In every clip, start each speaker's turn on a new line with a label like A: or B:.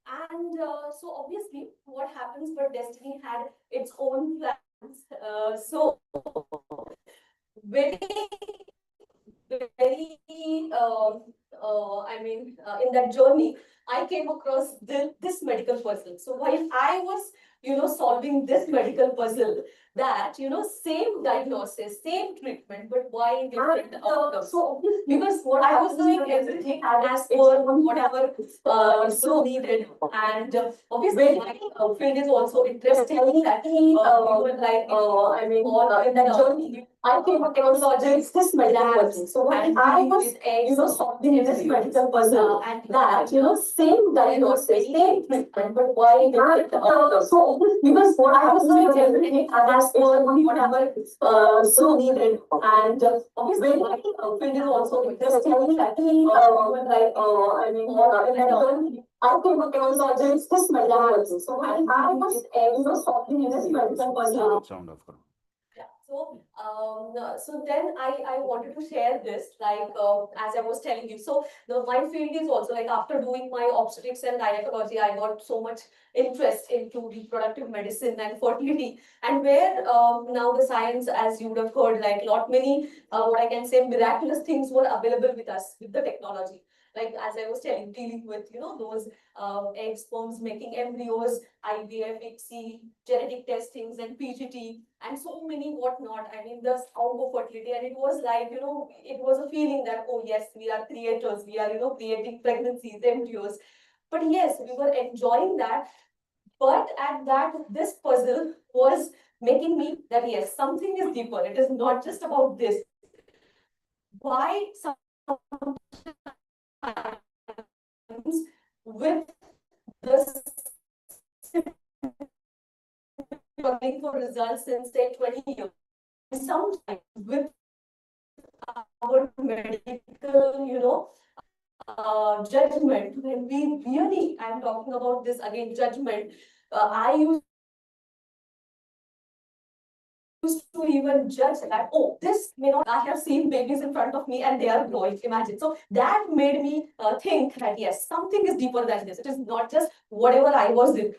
A: And so obviously, what happens? But destiny had its own plans. So very, very, in that journey, I came across this medical puzzle. So while I was, solving this medical puzzle, that, same diagnosis, same treatment, but why different outcomes? So because what I was doing everything as per whatever so needed, and obviously my field is also interesting. That even like all in that journey, I came across this medical puzzle. So when I was, solving this medical puzzle, and that, same diagnosis, same treatment, but why different so because what I was doing everything as per whatever so needed, and obviously my field is also interesting. That even like all in that journey, I came across this medical puzzle. So when I was, solving this medical puzzle.
B: Sound off करो.
A: Yeah. So then I wanted to share this, like, as I was telling you. So my field is also like, after doing my obstetrics and gynecology, I got so much interest into reproductive medicine and fertility, and where now the science, as you would have heard, like lot many, what I can say, miraculous things were available with us with the technology. Like as I was telling, dealing with, those egg sperms making embryos, IVF, ICSI, genetic testings, and PGT, and so many whatnot. I mean, the onco fertility, and it was like, it was a feeling that, oh yes, we are creators, we are, creating pregnancies, embryos. But yes, we were enjoying that. But at that, this puzzle was making me that yes, something is deeper. It is not just about this. Why sometimes with the struggling for results since say 20 years, and sometimes with our medical, judgment, when we really, I'm talking about this again, judgment. I used to even judge that, oh, this may not, I have seen babies in front of me and they are growing, imagine. So that made me think that yes, something is deeper than this. It is not just whatever I was in.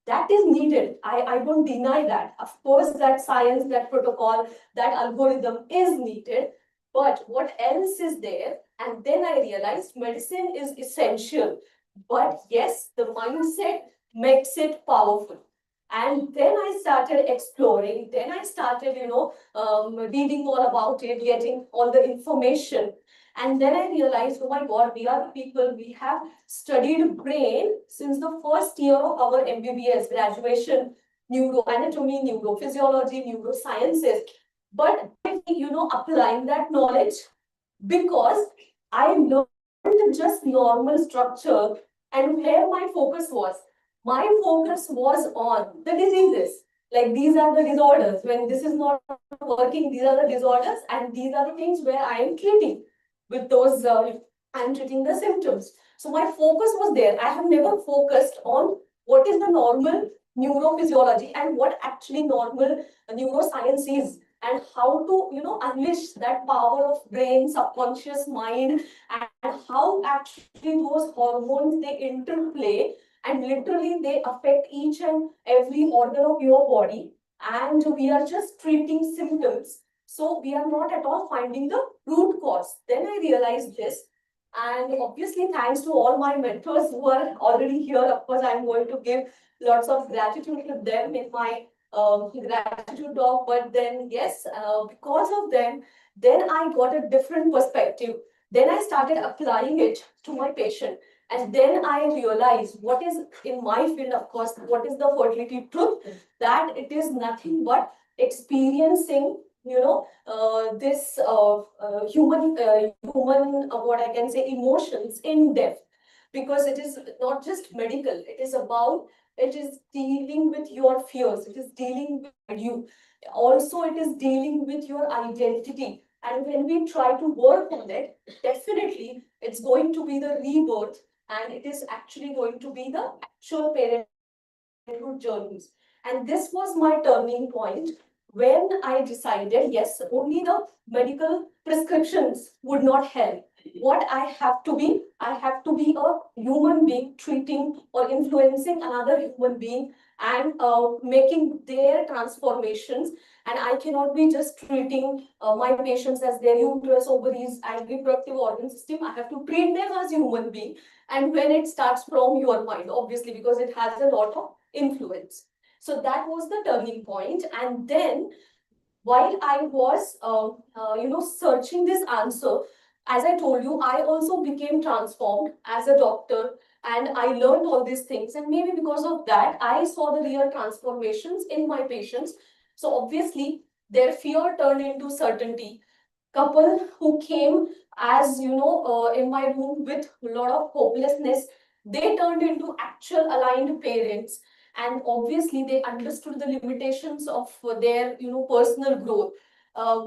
A: That is needed. I don't deny that. Of course, that science, that protocol, that algorithm is needed. But what else is there? And then I realized medicine is essential. But yes, the mindset makes it powerful. And then I started exploring. Then I started, reading all about it, getting all the information. And then I realized, oh my God, we are people, we have studied brain since the first year of our MBBS graduation, neuroanatomy, neurophysiology, neurosciences. But, applying that knowledge because I learned just normal structure, and where my focus was. My focus was on the diseases. Like these are the disorders. When this is not working, these are the disorders, and these are the things where I am treating with those. I am treating the symptoms. So my focus was there. I have never focused on what is the normal neurophysiology and what actually normal neuroscience is, and how to, unleash that power of brain, subconscious mind, and how actually those hormones, they interplay, and literally they affect each and every organ of your body, and we are just treating symptoms. So we are not at all finding the root cause. Then I realized this, and obviously thanks to all my mentors who are already here. Of course, I'm going to give lots of gratitude to them in my gratitude talk. But then yes, because of them, then I got a different perspective. Then I started applying it to my patient, and then I realized what is in my field, of course, what is the fertility truth, that it is nothing but experiencing, this human, what I can say, emotions in depth, because it is not just medical. It is about, it is dealing with your fears. It is dealing with you. Also, it is dealing with your identity. And when we try to work on it, definitely it's going to be the rebirth, and it is actually going to be the actual parenthood journeys. And this was my turning point when I decided, yes, only the medical prescriptions would not help. what I have to be. I have to be a human being treating or influencing another human being and making their transformations. And I cannot be just treating my patients as their uterus, ovaries, and reproductive organ system. I have to treat them as human being. And when it starts from your mind, obviously, because it has a lot of influence. So that was the turning point. And then while I was, searching this answer, as I told you, I also became transformed as a doctor and I learned all these things. And maybe because of that, I saw the real transformations in my patients. So obviously, their fear turned into certainty. Couple who came as, in my room with a lot of hopelessness, they turned into actual aligned parents, and obviously they understood the limitations of their personal growth.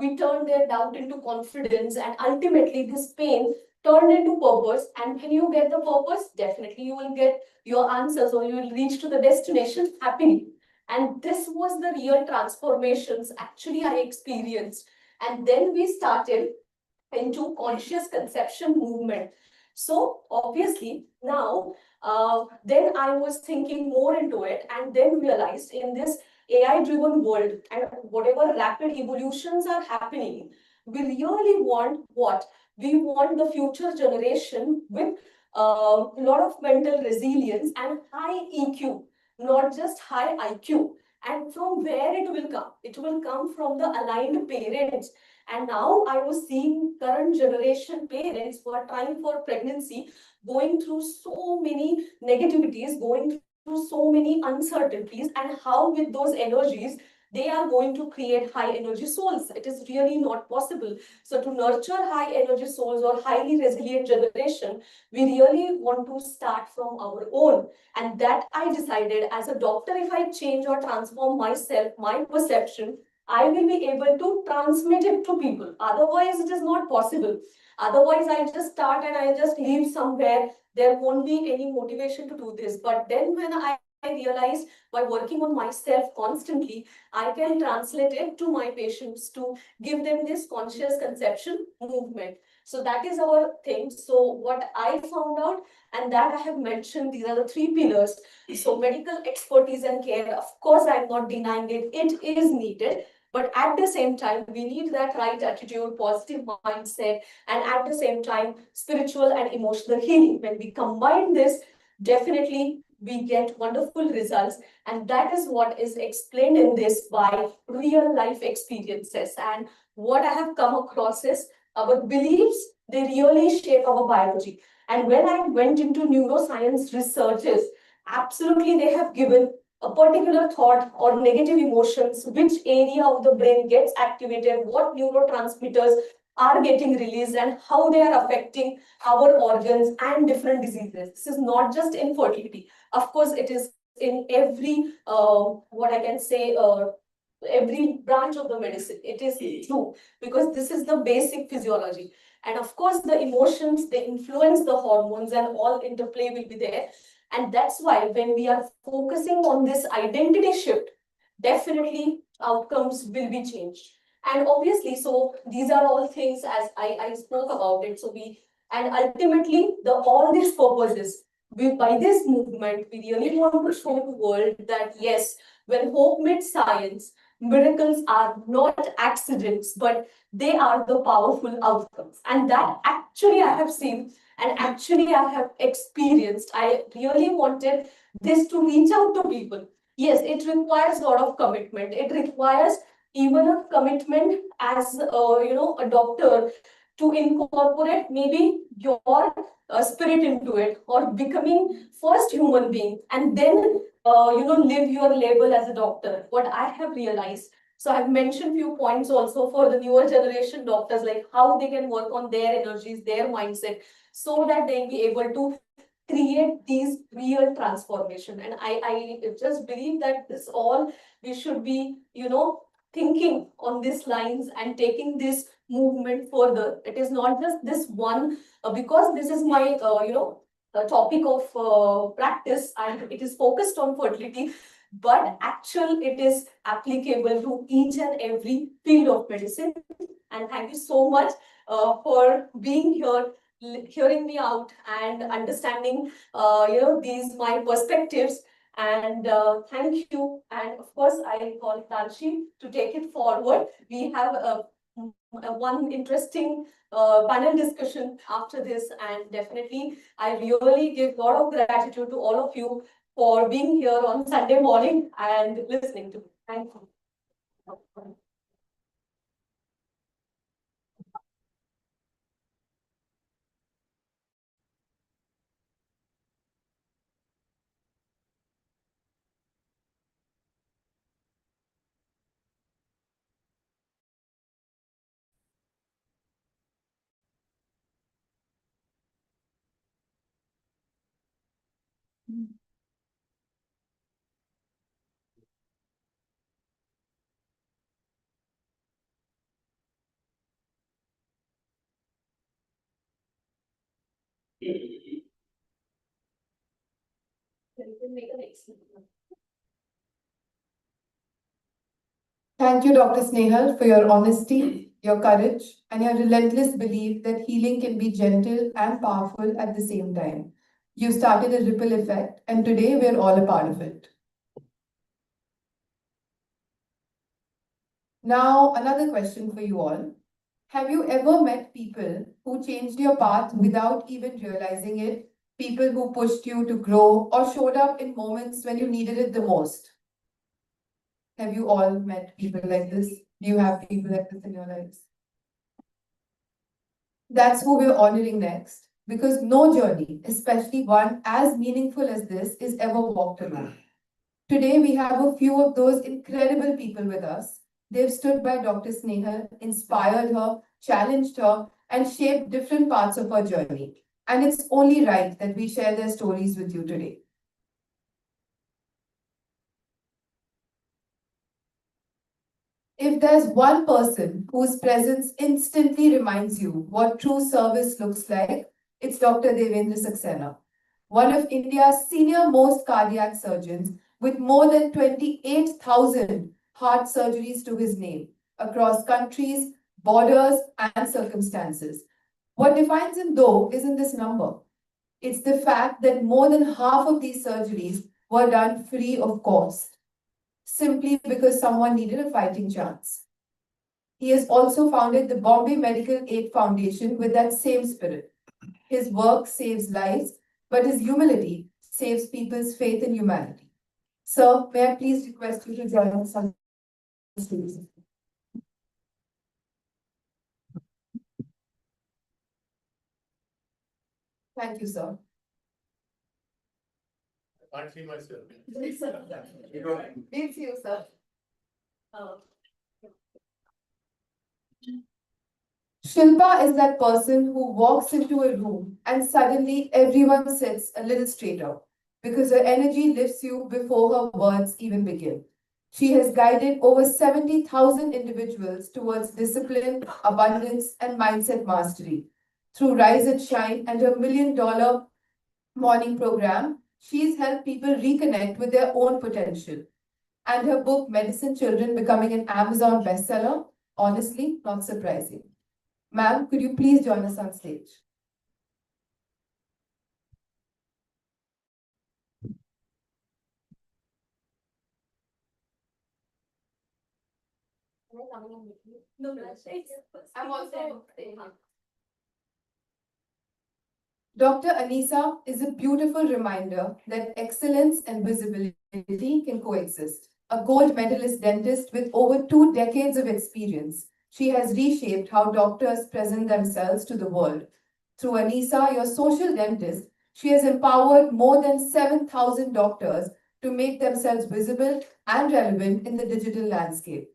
A: We turned their doubt into confidence, and ultimately this pain turned into purpose. And when you get the purpose, definitely you will get your answers, or you will reach to the destination happily. And this was the real transformations actually I experienced. And then we started into conscious conception movement. So obviously now, then I was thinking more into it, and then realized in this AI-driven world and whatever rapid evolutions are happening, we really want what? We want the future generation with a lot of mental resilience and high EQ, not just high IQ. And from where it will come? It will come from the aligned parents. And now I was seeing current generation parents who are trying for pregnancy, going through so many negativities, going through so many uncertainties, and how with those energies they are going to create high energy souls. It is really not possible. So to nurture high energy souls or highly resilient generation, we really want to start from our own. And that I decided as a doctor, if I change or transform myself, my perception, I will be able to transmit it to people. Otherwise, it is not possible. Otherwise, I just start and I just leave somewhere. There won't be any motivation to do this. But then when I realized by working on myself constantly, I can translate it to my patients to give them this conscious conception movement. So that is our thing. So what I found out, and that I have mentioned, these are the three pillars. So medical expertise and care, of course, I'm not denying it. It is needed. But at the same time, we need that right attitude, positive mindset, and at the same time, spiritual and emotional healing. When we combine this, definitely we get wonderful results. And that is what is explained in this by real life experiences. And what I have come across is our beliefs, they really shape our biology. And when I went into neuroscience researches, absolutely they have given a particular thought or negative emotions, which area of the brain gets activated, what neurotransmitters are getting released, and how they are affecting our organs and different diseases. This is not just infertility. Of course, it is in every, what I can say, every branch of the medicine. It is true, because this is the basic physiology. And of course, the emotions, they influence the hormones, and all interplay will be there. And that's why when we are focusing on this identity shift, definitely outcomes will be changed. And obviously, so these are all things as I spoke about it. So and ultimately, all these purposes, by this movement, we really want to show the world that yes, when hope meets science, miracles are not accidents, but they are the powerful outcomes. And that actually I have seen, and actually I have experienced. I really wanted this to reach out to people. Yes, it requires a lot of commitment. It requires even a commitment as a doctor to incorporate maybe your spirit into it, or becoming first human being, and then live your label as a doctor. What I have realized, so I've mentioned few points also for the newer generation doctors, like how they can work on their energies, their mindset, so that they'll be able to create these real transformation. And I just believe that this all we should be, thinking on these lines and taking this movement further. It is not just this one, because this is my, topic of practice, and it is focused on fertility, but actual it is applicable to each and every field of medicine. And thank you so much for being here hearing me out and understanding, these my perspectives. And thank you. And of course, I call Tanshi to take it forward. We have one interesting panel discussion after this, and definitely I really give a lot of gratitude to all of you for being here on Sunday morning and listening to me. Thank you.
B: Thank you, Dr. Snehal, for your honesty, your courage, and your relentless belief that healing can be gentle and powerful at the same time. You started a ripple effect, and today we're all a part of it. Now, another question for you all. Have you ever met people who changed your path without even realizing it? People who pushed you to grow or showed up in moments when you needed it the most? Have you all met people like this? Do you have people like this in your lives? That's who we're honoring next, because no journey, especially one as meaningful as this, is ever walked alone. Today, we have a few of those incredible people with us. They've stood by Dr. Snehal, inspired her, challenged her, and shaped different parts of her journey. And it's only right that we share their stories with you today. If there's one person whose presence instantly reminds you what true service looks like, it's Dr. Devendra Saxena, one of India's senior most cardiac surgeons with more than 28,000 heart surgeries to his name across countries, borders, and circumstances. What defines him, though, isn't this number. It's the fact that more than half of these surgeries were done free of cost, simply because someone needed a fighting chance. He has also founded the Bombay Medical Aid Foundation with that same spirit. His work saves lives, but his humility saves people's faith in humanity. Sir, may I please request you to join us on stage? Thank you, sir.
C: I can't see myself.
B: It's you, sir. Shilpa is that person who walks into a room and suddenly everyone sits a little straighter because her energy lifts you before her words even begin. She has guided over 70,000 individuals towards discipline, abundance, and mindset mastery. Through Rise and Shine and her $1 million morning program, she's helped people reconnect with their own potential. And her book, Medicine Children, becoming an Amazon bestseller, honestly, not surprising. Ma'am, could you please join us on stage?
A: No,
B: I'm also Dr. Anisa is a beautiful reminder that excellence and visibility can coexist. A gold medalist dentist with over 2 decades of experience, she has reshaped how doctors present themselves to the world. Through Anisa, your social dentist, she has empowered more than 7,000 doctors to make themselves visible and relevant in the digital landscape.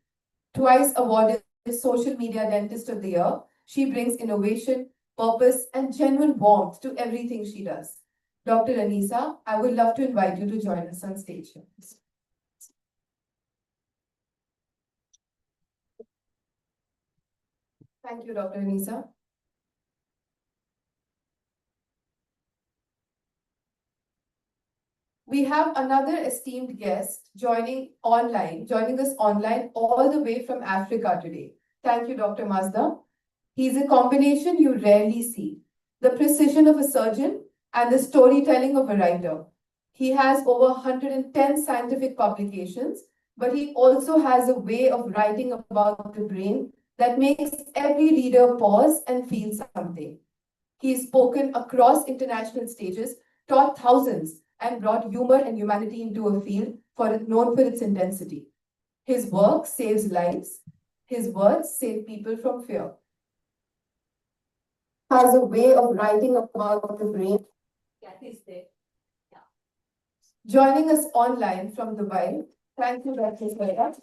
B: Twice awarded Social Media Dentist of the Year, she brings innovation, purpose, and genuine warmth to everything she does. Dr. Anisa, I would love to invite you to join us on stage. Thank you, Dr. Anisa. We have another esteemed guest joining us online all the way from Africa today. Thank you, Dr. Mazda. He's a combination you rarely see. the precision of a surgeon, and the storytelling of a writer. He has over 110 scientific publications, but he also has a way of writing about the brain that makes every reader pause and feel something. He's spoken across international stages, taught thousands, and brought humor and humanity into a field known for its intensity. His work saves lives. His words save people from fear. Has a way of writing about the brain.
A: Yeah, he's there.
B: Joining us online from Dubai. Thank you, Dr. Sweta.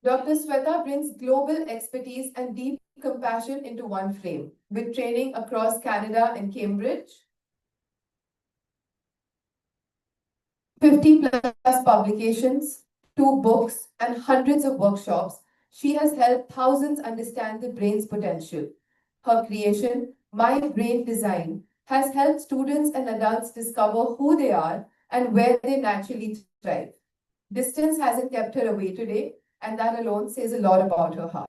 B: Dr. Sweta brings global expertise and deep compassion into one frame, with training across Canada and Cambridge, 50 plus publications, 2 books, and hundreds of workshops. She has helped thousands understand the brain's potential. Her creation, My Brain Design, has helped students and adults discover who they are and where they naturally thrive. Distance hasn't kept her away today, and that alone says a lot about her heart.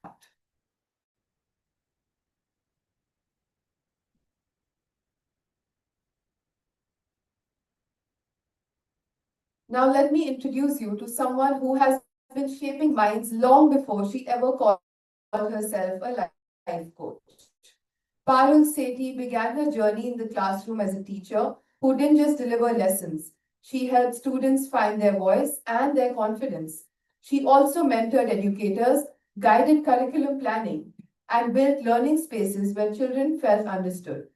B: Now, let me introduce you to someone who has been shaping minds long before she ever called herself a life coach. Parul Sethi began her journey in the classroom as a teacher who didn't just deliver lessons. She helped students find their voice and their confidence. She also mentored educators, guided curriculum planning, and built learning spaces where children felt understood.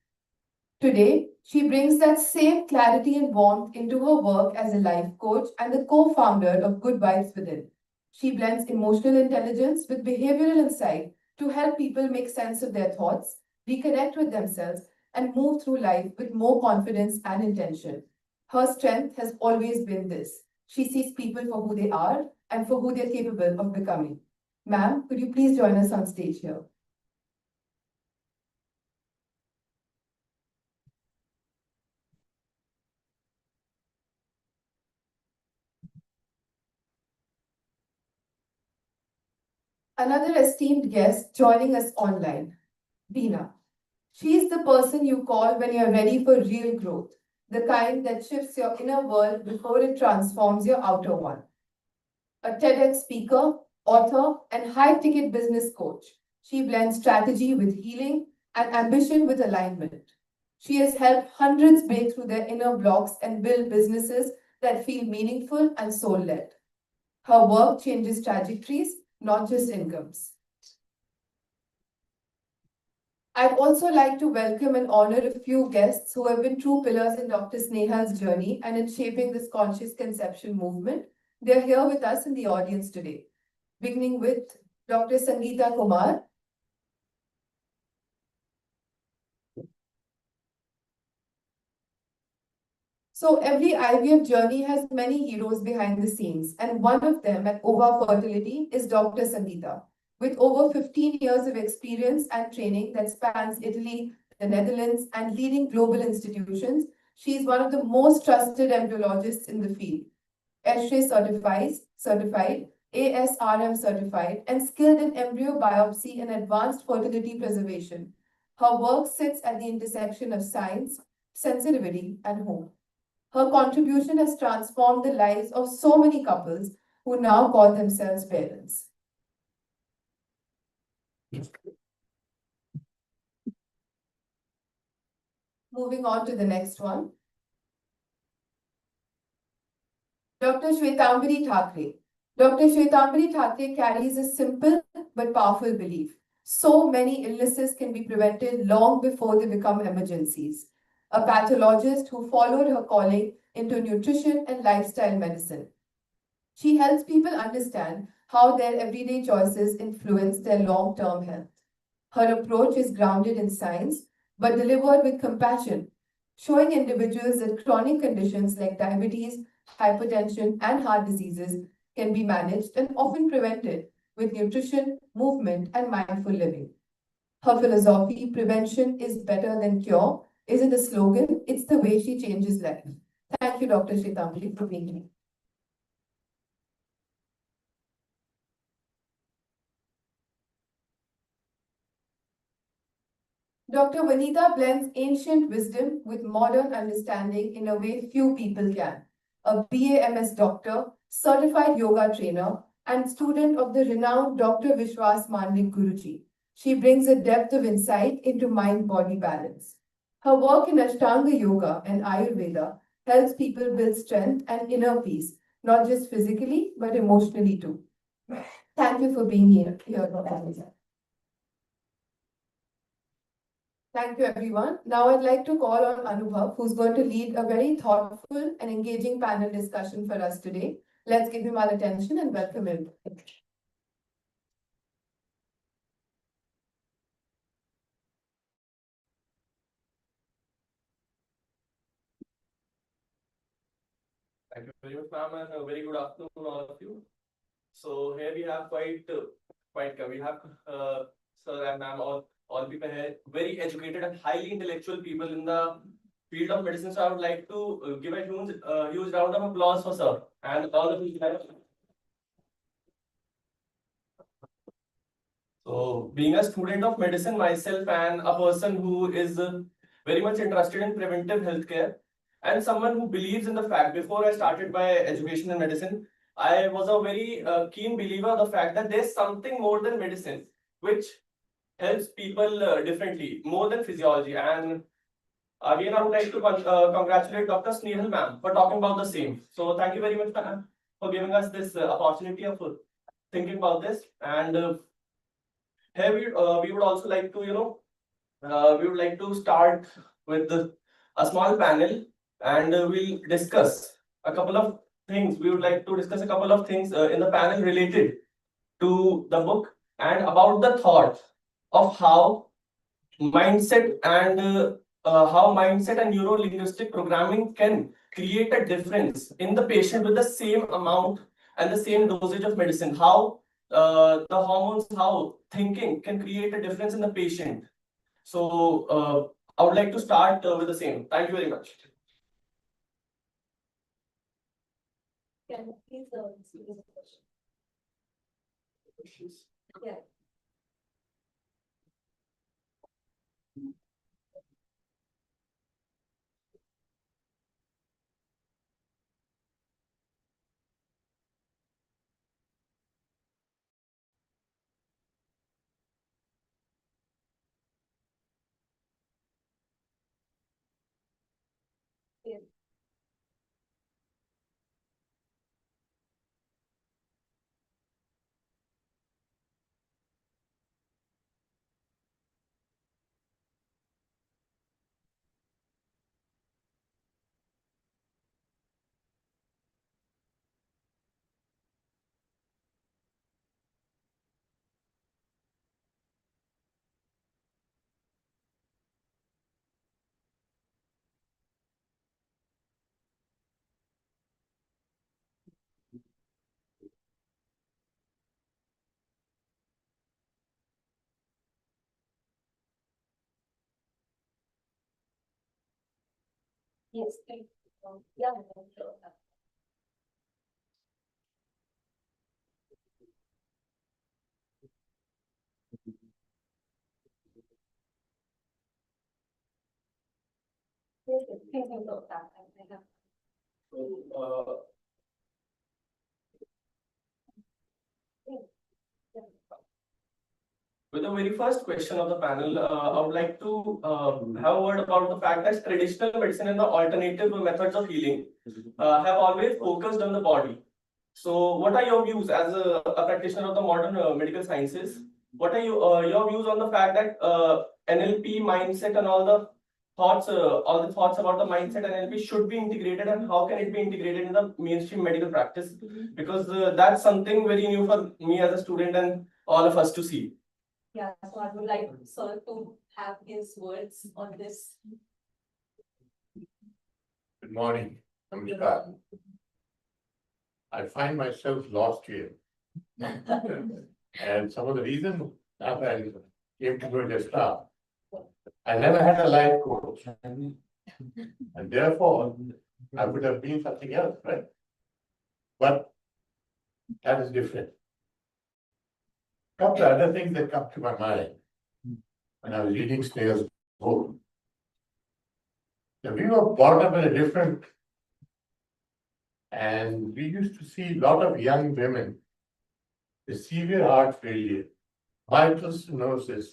B: Today, she brings that same clarity and warmth into her work as a life coach and the co-founder of Good Vibes Within. She blends emotional intelligence with behavioral insight to help people make sense of their thoughts, reconnect with themselves, and move through life with more confidence and intention. Her strength has always been this. She sees people for who they are and for who they're capable of becoming. Ma'am, could you please join us on stage here? Another esteemed guest joining us online, Dina. She is the person you call when you're ready for real growth, the kind that shifts your inner world before it transforms your outer one. A TEDx speaker, author, and high-ticket business coach, she blends strategy with healing and ambition with alignment. She has helped hundreds break through their inner blocks and build businesses that feel meaningful and soul-led. Her work changes trajectories, not just incomes. I'd also like to welcome and honor a few guests who have been true pillars in Dr. Snehal's journey and in shaping this conscious conception movement. They're here with us in the audience today, beginning with Dr. Sangeeta Kumar. So every IVF journey has many heroes behind the scenes, and one of them at OVA Fertility is Dr. Sangeeta. With over 15 years of experience and training that spans Italy, the Netherlands, and leading global institutions, she is one of the most trusted embryologists in the field. ESHRE certified, ASRM certified, and skilled in embryo biopsy and advanced fertility preservation. Her work sits at the intersection of science, sensitivity, and hope. Her contribution has transformed the lives of so many couples who now call themselves parents. Moving on to the next one. Dr. Shwetambari Thackeray. Dr. Shwetambari Thackeray carries a simple but powerful belief. So many illnesses can be prevented long before they become emergencies. A pathologist who followed her calling into nutrition and lifestyle medicine. She helps people understand how their everyday choices influence their long-term health. Her approach is grounded in science, but delivered with compassion, showing individuals that chronic conditions like diabetes, hypertension, and heart diseases can be managed and often prevented with nutrition, movement, and mindful living. Her philosophy, prevention is better than cure, isn't a slogan, it's the way she changes life. Thank you, Dr. Shwetambari, for being here. Dr. Vanita blends ancient wisdom with modern understanding in a way few people can. A BAMS doctor, certified yoga trainer, and student of the renowned Dr. Vishwas Mandik Guruji. She brings a depth of insight into mind-body balance. Her work in Ashtanga Yoga and Ayurveda helps people build strength and inner peace, not just physically, but emotionally too. Thank you for being here, Dr. Vanita. Thank you, everyone. Now I'd like to call on Anubhav, who's going to lead a very thoughtful and engaging panel discussion for us today. Let's give him our attention and welcome him.
C: Thank you very much, ma'am, and a very good afternoon, all of you. So here we have we have sir and ma'am, all people here, very educated and highly intellectual people in the field of medicine. So I would like to give a huge round of applause for sir and all of you. So being a student of medicine myself and a person who is very much interested in preventive healthcare and someone who believes in the fact, before I started my education in medicine, I was a very keen believer of the fact that there's something more than medicine which helps people differently, more than physiology. And again, I would like to congratulate Dr. Snehal ma'am for talking about the same. So thank you very much, ma'am, for giving us this opportunity of thinking about this. And here we would also like to, we would like to start with a small panel, and we'll discuss a couple of things. We would like to discuss a couple of things in the panel related to the book and about the thought of mindset and how mindset and neuro-linguistic programming can create a difference in the patient with the same amount and the same dosage of medicine. How the hormones, how thinking can create a difference in the patient. So I would like to start with the same. Thank you very much.
A: Can you please see the question? Yeah. Yeah. Yes, please. Yeah, sure. Yes, yes, please do that.
C: So, with the very first question of the panel, I would like to have a word about the fact that traditional medicine and the alternative methods of healing have always focused on the body. So, what are your views as a practitioner of the modern medical sciences? What are your views on the fact that NLP mindset and all the thoughts about the mindset and NLP should be integrated, and how can it be integrated in the mainstream medical practice? Because that's something very new for me as a student and all of us to see.
A: Yeah, so I would like sir to have his words on this.
D: Good morning, Namaskar. I find myself lost here. And some of the reasons that I came to know just now, I never had a life coach. And therefore, I would have been something else, right? But that is different. Couple of other things that come to my mind when I was reading Snail's Oh. So we were brought up in a different, and we used to see a lot of young women with severe heart failure, mitral stenosis.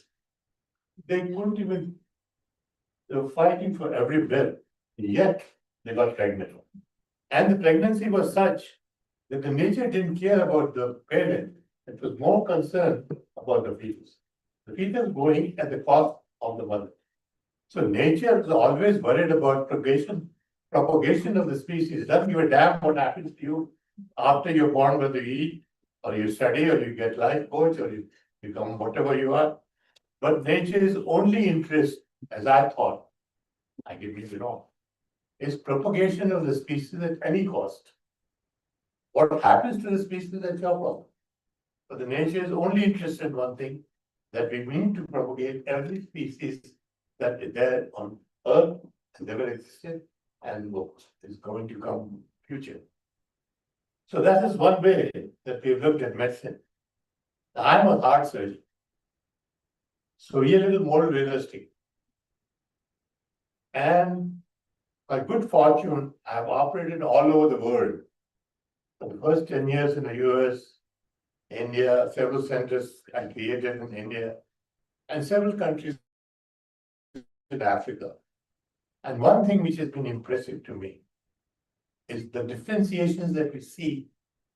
D: They couldn't even, they were fighting for every breath, yet they got pregnant. And the pregnancy was such that the nature didn't care about the parent, it was more concerned about the fetus. The fetus going at the cost of the mother. So nature is always worried about propagation of the species. It doesn't give a damn what happens to you after you're born, whether you eat, or you study, or you get life coach, or you become whatever you are. But nature's only interest, as I thought, I give me wrong, is propagation of the species at any cost. What happens to the species is your problem. But the nature is only interested in one thing, that we need to propagate every species that is there on Earth and never existed and is going to come future. So that is one way that we've looked at medicine. Now, I'm a heart surgeon, so we're a little more realistic. And by good fortune, I've operated all over the world. For the first 10 years in the US, India, several centers I created in India, and several countries in Africa. And one thing which has been impressive to me is the differentiations that we see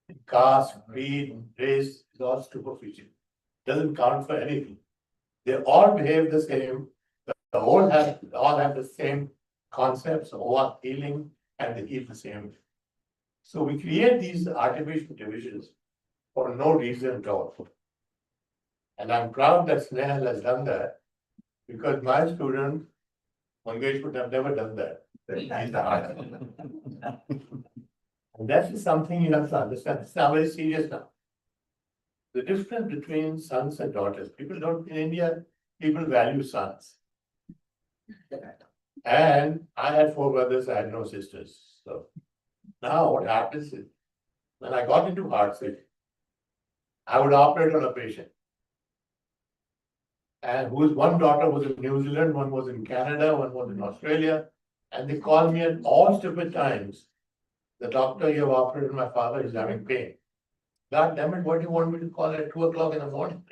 D: in caste, creed, race is all superficial. Doesn't count for anything. They all behave the same. They all have the same concepts of healing, and they heal the same way. So we create these artificial divisions for no reason at all. And I'm proud that Snehal has done that, because my student, Mangesh, would have never done that. He's the heart. And that is something you have to understand. It's now very serious now. The difference between sons and daughters. People don't, in India, people value sons. And I had 4 brothers, I had no sisters. So now what happens is, when I got into heart surgery, I would operate on a patient. And whose one daughter was in New Zealand, one was in Canada, one was in Australia. And they called me at all stupid times. The doctor, you have operated my father, is having pain. God damn it, what do you want me to call at 2 o'clock in the morning?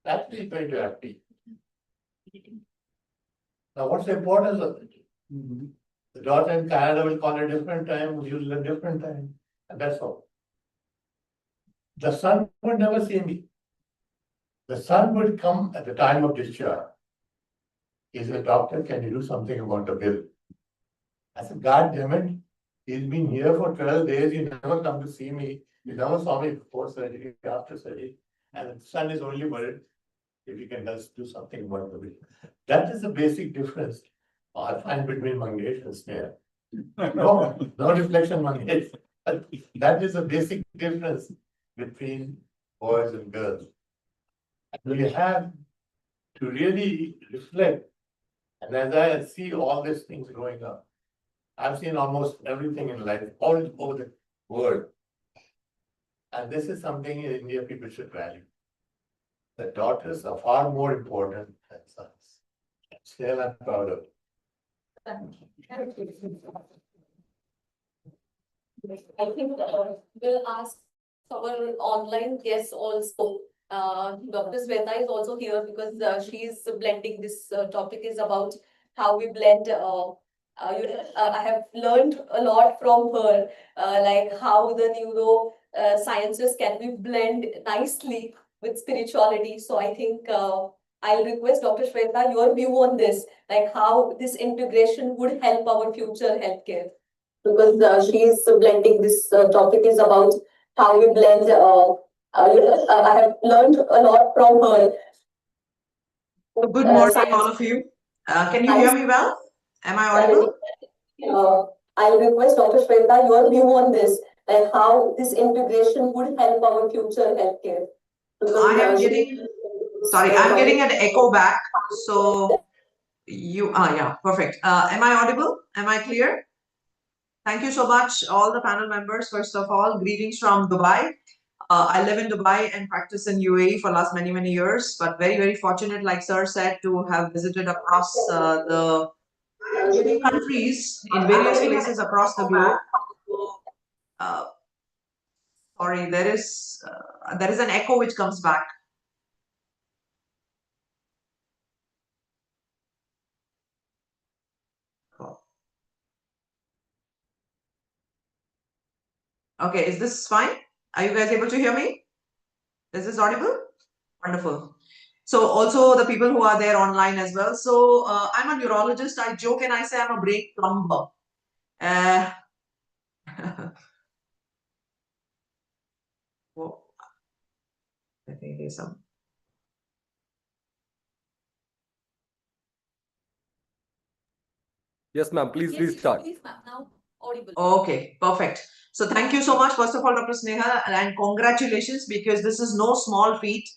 D: That's not going to happen. Now, what's the importance of it? The daughter in Canada will call at a different time, New Zealand different time, and that's all. The son would never see me. The son would come at the time of discharge. He said, doctor, can you do something about the bill? I said, God damn it, he's been here for 12 days, he never come to see me. He never saw me before surgery, after surgery. And the son is only worried if he can just do something about the bill. That is the basic difference I find between Mangesh and Sneha. No reflection, Mangesh. That is the basic difference between boys and girls. And we have to really reflect. And as I see all these things growing up, I've seen almost everything in life, all over the world. And this is something in India people should value. The daughters are far more important than sons. Still, I'm proud of it.
A: I think we'll ask our online guests also. Dr. Sweta is also here because she's blending. This topic is about how we blend. I have learned a lot from her, like how the neuro sciences can be blend nicely with spirituality. So I think I'll request Dr. Shweta your view on this, like how this integration would help our future healthcare. Because she is blending. This topic is about how we blend. I have learned a lot from her.
E: Good morning, all of you. Can you hear me well? Am I audible?
A: I'll request Dr. Shweta your view on this, like how this integration would help our future healthcare.
E: I'm getting an echo back. So yeah, perfect. Am I audible? Am I clear? Thank you so much, all the panel members. First of all, greetings from Dubai. I live in Dubai and practice in UAE for last many years, but very fortunate, like sir said, to have visited across the countries in various places across the globe. Uh, Sorry, there is an echo which comes back. Okay, is this fine? Are you guys able to hear me? Is this audible? Wonderful. So also the people who are there online as well. So I'm a neurologist. I joke and I say I'm a brain plumber. Whoa. I think there's some.
C: Yes, ma'am. Please
A: Yes,
C: start.
A: please, ma'am. Now audible.
E: Okay, perfect. So thank you so much, first of all, Dr. Sneha, and congratulations, because this is no small feat.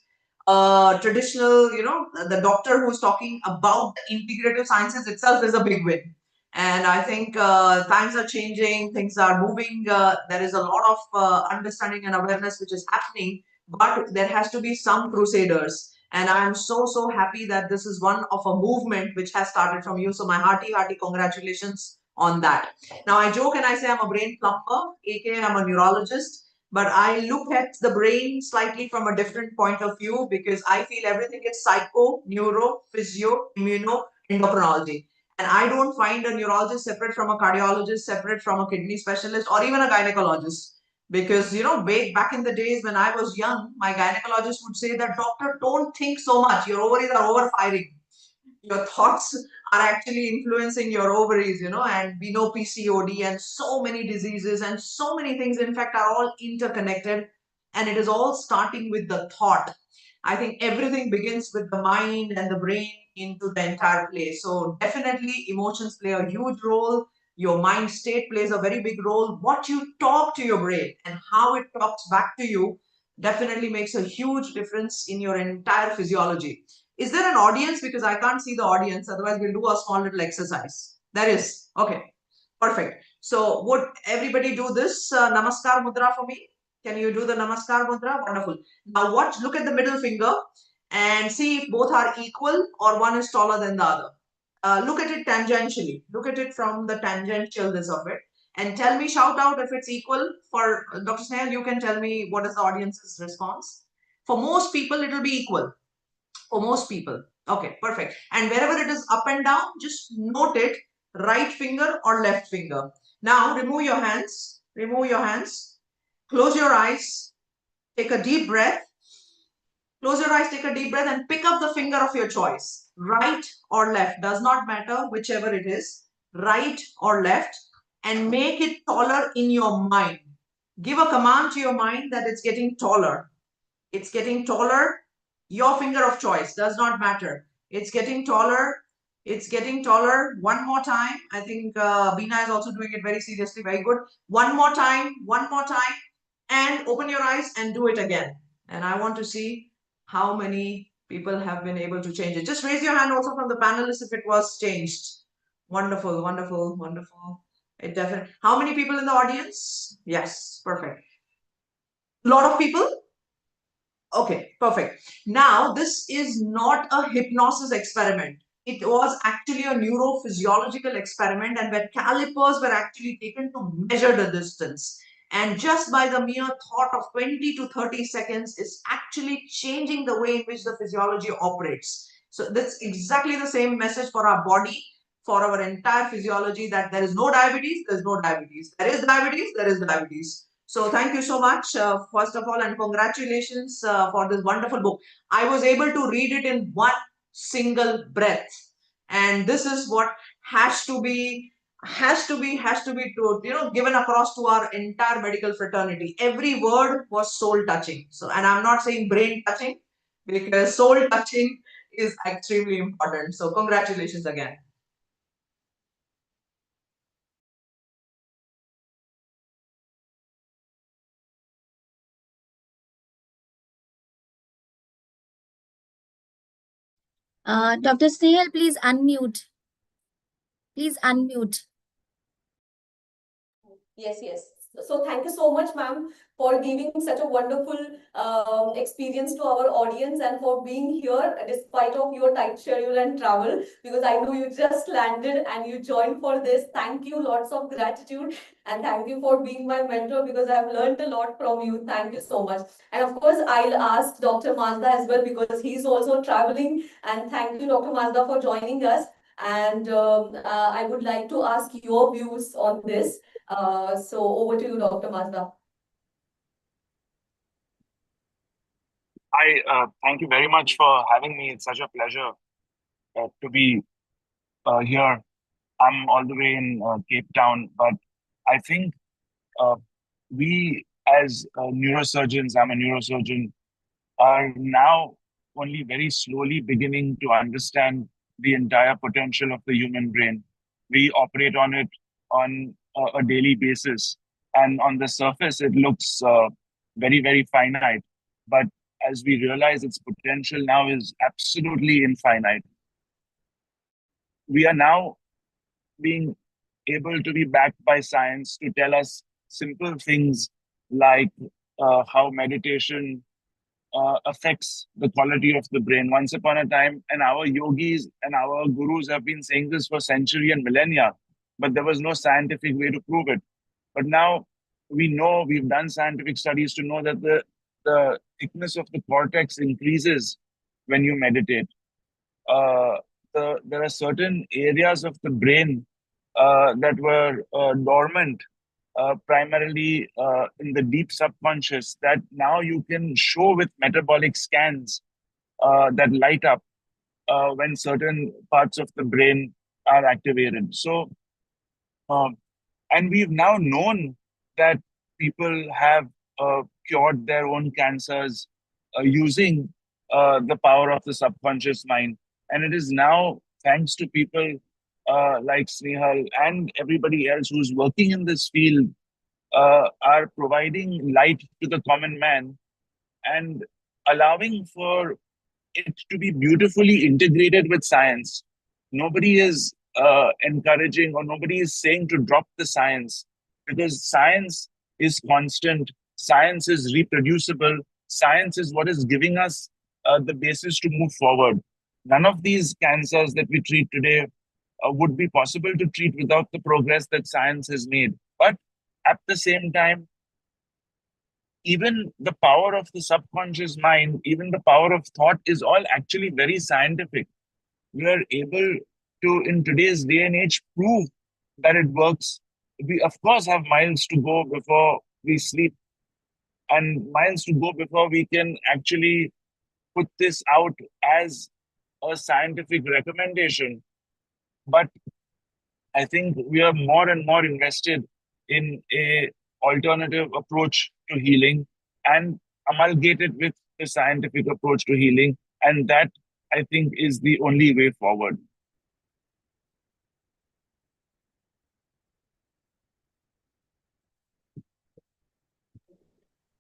E: Traditional, the doctor who's talking about the integrative sciences itself is a big win. And I think times are changing, things are moving. There is a lot of understanding and awareness which is happening, but there has to be some crusaders. And I'm so happy that this is one of a movement which has started from you. So my hearty congratulations on that. Now I joke and I say I'm a brain plumber, aka I'm a neurologist. But I look at the brain slightly from a different point of view, because I feel everything is psycho, neuro, physio, immuno, endocrinology. And I don't find a neurologist separate from a cardiologist, separate from a kidney specialist, or even a gynecologist. Because, back in the days when I was young, my gynecologist would say that, doctor, don't think so much. Your ovaries are overfiring. Your thoughts are actually influencing your ovaries, and we know PCOD and so many diseases and so many things, in fact, are all interconnected. And it is all starting with the thought. I think everything begins with the mind and the brain into the entire place. So definitely emotions play a huge role. Your mind state plays a very big role. What you talk to your brain and how it talks back to you definitely makes a huge difference in your entire physiology. Is there an audience? Because I can't see the audience. Otherwise, we'll do a small little exercise. There is. Okay. Perfect. So would everybody do this Namaskar Mudra for me? Can you do the Namaskar Mudra? Wonderful. Now watch, look at the middle finger and see if both are equal or one is taller than the other. Look at it tangentially. Look at it from the tangentialness of it. And tell me, shout out if it's equal. For Dr. Snail, you can tell me what is the audience's response. For most people, it will be equal. For most people. Okay, perfect. And wherever it is up and down, just note it, right finger or left finger. Now remove your hands. Remove your hands. Close your eyes. Take a deep breath. Close your eyes, take a deep breath, and pick up the finger of your choice. Right or left, does not matter, whichever it is. Right or left, and make it taller in your mind. Give a command to your mind that it's getting taller. It's getting taller. Your finger of choice, does not matter. It's getting taller. It's getting taller. One more time. I think Beena is also doing it very seriously. Very good. One more time. One more time. And open your eyes and do it again. And I want to see how many people have been able to change it. Just raise your hand also from the panelists if it was changed. Wonderful, wonderful, wonderful. It definitely. How many people in the audience? Yes, perfect. A lot of people? Okay, perfect. Now, this is not a hypnosis experiment. It was actually a neurophysiological experiment, and where calipers were actually taken to measure the distance. And just by the mere thought of 20 to 30 seconds is actually changing the way in which the physiology operates. So that's exactly the same message for our body, for our entire physiology, that there is no diabetes, there is no diabetes. There is diabetes, there is diabetes. So thank you so much, first of all, and congratulations for this wonderful book. I was able to read it in one single breath. And this is what has to be given across to our entire medical fraternity. Every word was soul touching. So, and I'm not saying brain touching, because soul touching is extremely important. So congratulations again.
F: Dr. Snehal, please unmute. Please unmute.
A: Yes. So thank you so much, ma'am, for giving such a wonderful experience to our audience and for being here despite of your tight schedule and travel, because I know you just landed and you joined for this. Thank you, lots of gratitude, and thank you for being my mentor because I've learned a lot from you. Thank you so much. And of course, I'll ask Dr. Mazda as well because he's also traveling. And thank you, Dr. Mazda, for joining us. And I would like to ask your views on this. So over to you, Dr. Mazda.
G: Thank you very much for having me. It's such a pleasure to be here. I'm all the way in Cape Town, but I think uh, we as neurosurgeons, I'm a neurosurgeon, are now only very slowly beginning to understand the entire potential of the human brain. We operate on it on a daily basis, and on the surface, it looks very, very finite. But as we realize its potential now is absolutely infinite, we are now being able to be backed by science to tell us simple things like how meditation affects the quality of the brain. Once upon a time, and our yogis and our gurus have been saying this for century and millennia, but there was no scientific way to prove it. But now we know, we've done scientific studies to know that the thickness of the cortex increases when you meditate. Uh, there are certain areas of the brain that were dormant primarily in the deep subconscious that now you can show with metabolic scans that light up when certain parts of the brain are activated. So, um, and we've now known that people have cured their own cancers using the power of the subconscious mind. And it is now thanks to people like Snehal and everybody else who's working in this field are providing light to the common man and allowing for it to be beautifully integrated with science. Nobody is encouraging or nobody is saying to drop the science because science is constant, science is reproducible, science is what is giving us the basis to move forward. None of these cancers that we treat today would be possible to treat without the progress that science has made. But at the same time, even the power of the subconscious mind, even the power of thought is all actually very scientific. We are able to, in today's day and age, prove that it works. We, of course, have miles to go before we sleep and miles to go before we can actually put this out as a scientific recommendation. But I think we are more and more invested in a alternative approach to healing and amalgate it with the scientific approach to healing. And that, I think, is the only way forward.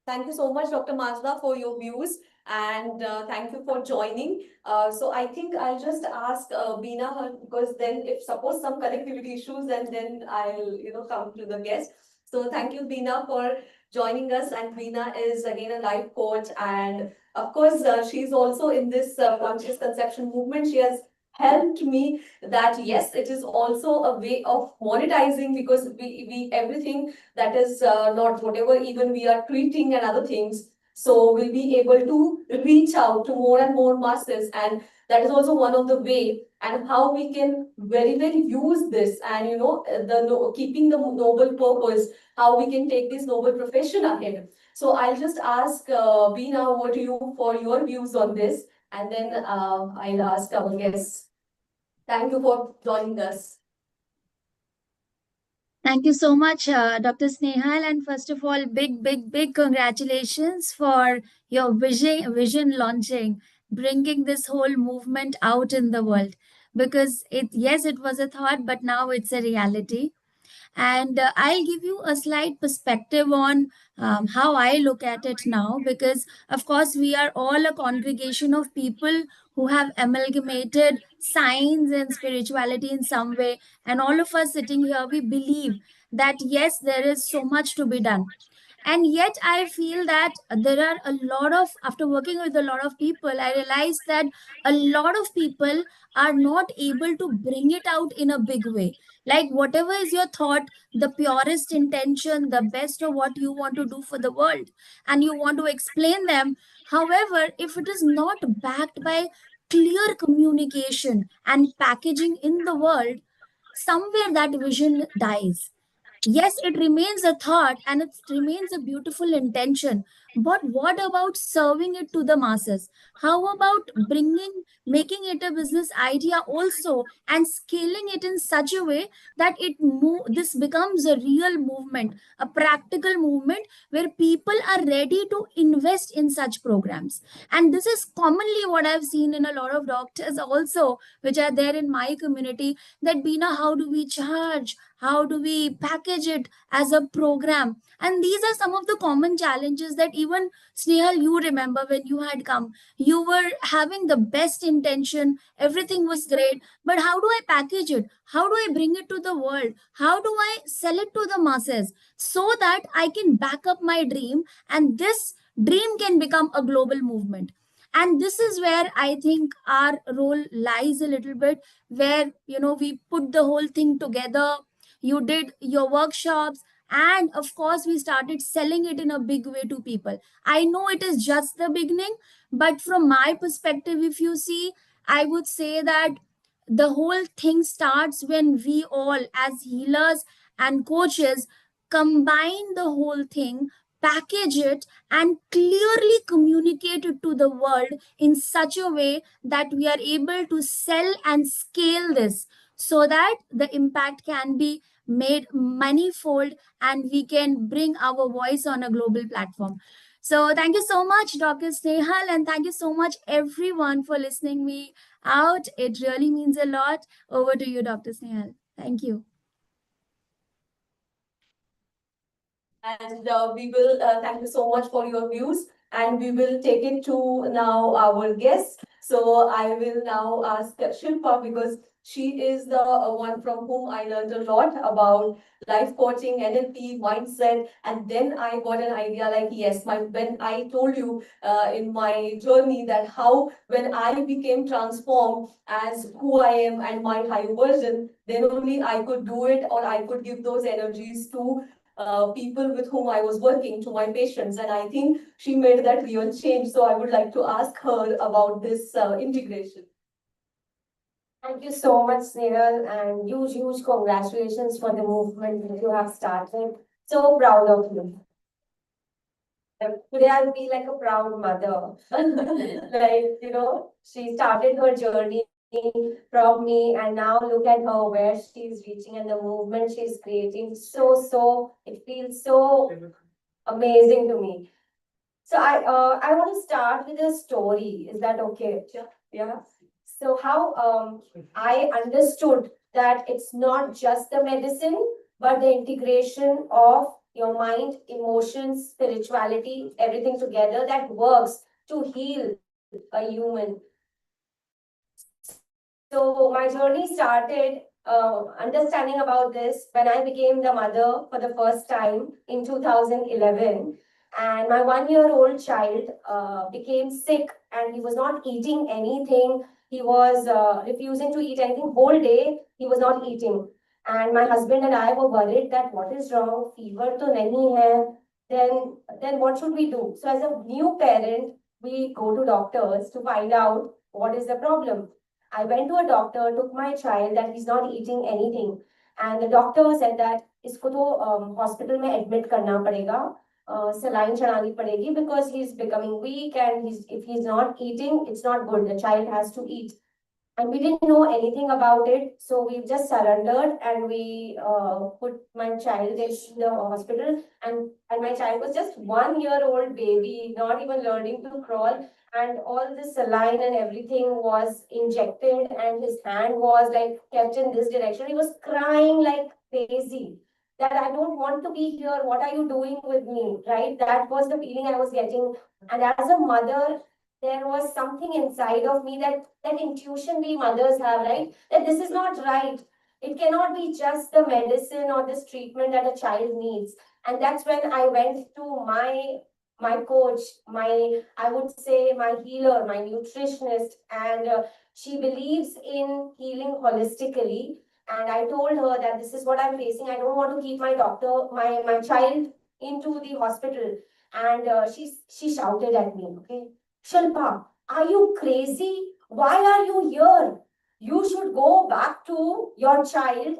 A: Thank you so much, Dr. Mazda, for your views, and thank you for joining. So I think I'll just ask Beena her, because then if suppose some connectivity issues, then I'll come to the guest. So thank you, Beena, for joining us. And Beena is again a life coach, and of course she's also in this conscious conception movement. She has helped me that yes, it is also a way of monetizing, because we everything that is not whatever even we are treating and other things, so we'll be able to reach out to more and more masses, and that is also one of the way and how we can very well use this, and keeping the noble purpose, how we can take this noble profession ahead. So I'll just ask Beena, over to you for your views on this, and then I'll ask our guests. Thank you for joining us.
F: Thank you so much, Dr. Snehal. And first of all, big congratulations for your vision launching, bringing this whole movement out in the world. Because yes, it was a thought, but now it's a reality. And I'll give you a slight perspective on how I look at it now, because of course we are all a congregation of people who have amalgamated science and spirituality in some way, and all of us sitting here, we believe that yes, there is so much to be done. And yet I feel that there are a lot of, after working with a lot of people, I realized that a lot of people are not able to bring it out in a big way. Like whatever is your thought, the purest intention, the best of what you want to do for the world, and you want to explain them. However, if it is not backed by clear communication and packaging in the world, somewhere that vision dies. Yes, it remains a thought and it remains a beautiful intention. But what about serving it to the masses? How about making it a business idea also and scaling it in such a way that this becomes a real movement, a practical movement where people are ready to invest in such programs. And this is commonly what I've seen in a lot of doctors also, which are there in my community, that Bina, how do we charge? How do we package it as a program? And these are some of the common challenges that even Snehal, you remember when you had come. You were having the best intention, everything was great, but how do I package it? How do I bring it to the world? How do I sell it to the masses so that I can back up my dream and this dream can become a global movement? And this is where I think our role lies a little bit, where we put the whole thing together. You did your workshops, and of course we started selling it in a big way to people. I know it is just the beginning, but from my perspective, if you see, I would say that the whole thing starts when we all as healers and coaches combine the whole thing, package it, and clearly communicate it to the world in such a way that we are able to sell and scale this, so that the impact can be made manifold and we can bring our voice on a global platform. So thank you so much, Dr. Snehal, and thank you so much everyone for listening me out. It really means a lot. Over to you, Dr. Snehal. Thank you.
A: And we will thank you so much for your views, and we will take it to now our guests. So I will now ask Shilpa, because she is the one from whom I learned a lot about life coaching, NLP, mindset, and then I got an idea like, yes, when I told you in my journey that how when I became transformed as who I am and my higher version, then only I could do it, or I could give those energies to people with whom I was working, to my patients. And I think she made that real change. So I would like to ask her about this integration.
H: Thank you so much, Snehal, and huge congratulations for the movement that you have started. So proud of you. Today I'll be like a proud mother. Like, she started her journey from me, and now look at her where she's reaching and the movement she's creating. It feels so amazing to me. So I want to start with a story. Is that okay?
A: Sure.
H: Yeah. So how I understood that it's not just the medicine, but the integration of your mind, emotions, spirituality, everything together that works to heal a human. So my journey started understanding about this when I became the mother for the first time in 2011. And my 1-year-old child became sick, and he was not eating anything. He was refusing to eat anything. Whole day he was not eating. And my husband and I were worried that what is wrong? Fever to nahi hai. Then what should we do? So as a new parent, we go to doctors to find out what is the problem. I went to a doctor, took my child that he's not eating anything, and the doctor said that इसको तो hospital में admit करना पड़ेगा, saline चढ़ानी पड़ेगी, because he's becoming weak, and if he's not eating, it's not good. The child has to eat. And we didn't know anything about it, so we just surrendered, and we put my child in the hospital. And my child was just 1-year-old baby, not even learning to crawl, and all this saline and everything was injected, and his hand was like kept in this direction. He was crying like crazy that I don't want to be here. What are you doing with me? Right? That was the feeling I was getting. And as a mother, there was something inside of me, that intuition we mothers have, right? That this is not right. It cannot be just the medicine or this treatment that a child needs. And that's when I went to my coach, I would say my healer, my nutritionist, and she believes in healing holistically. And I told her that this is what I'm facing. I don't want to keep my child into the hospital. And she shouted at me, okay, Shilpa, are you crazy? Why are you here? You should go back to your child,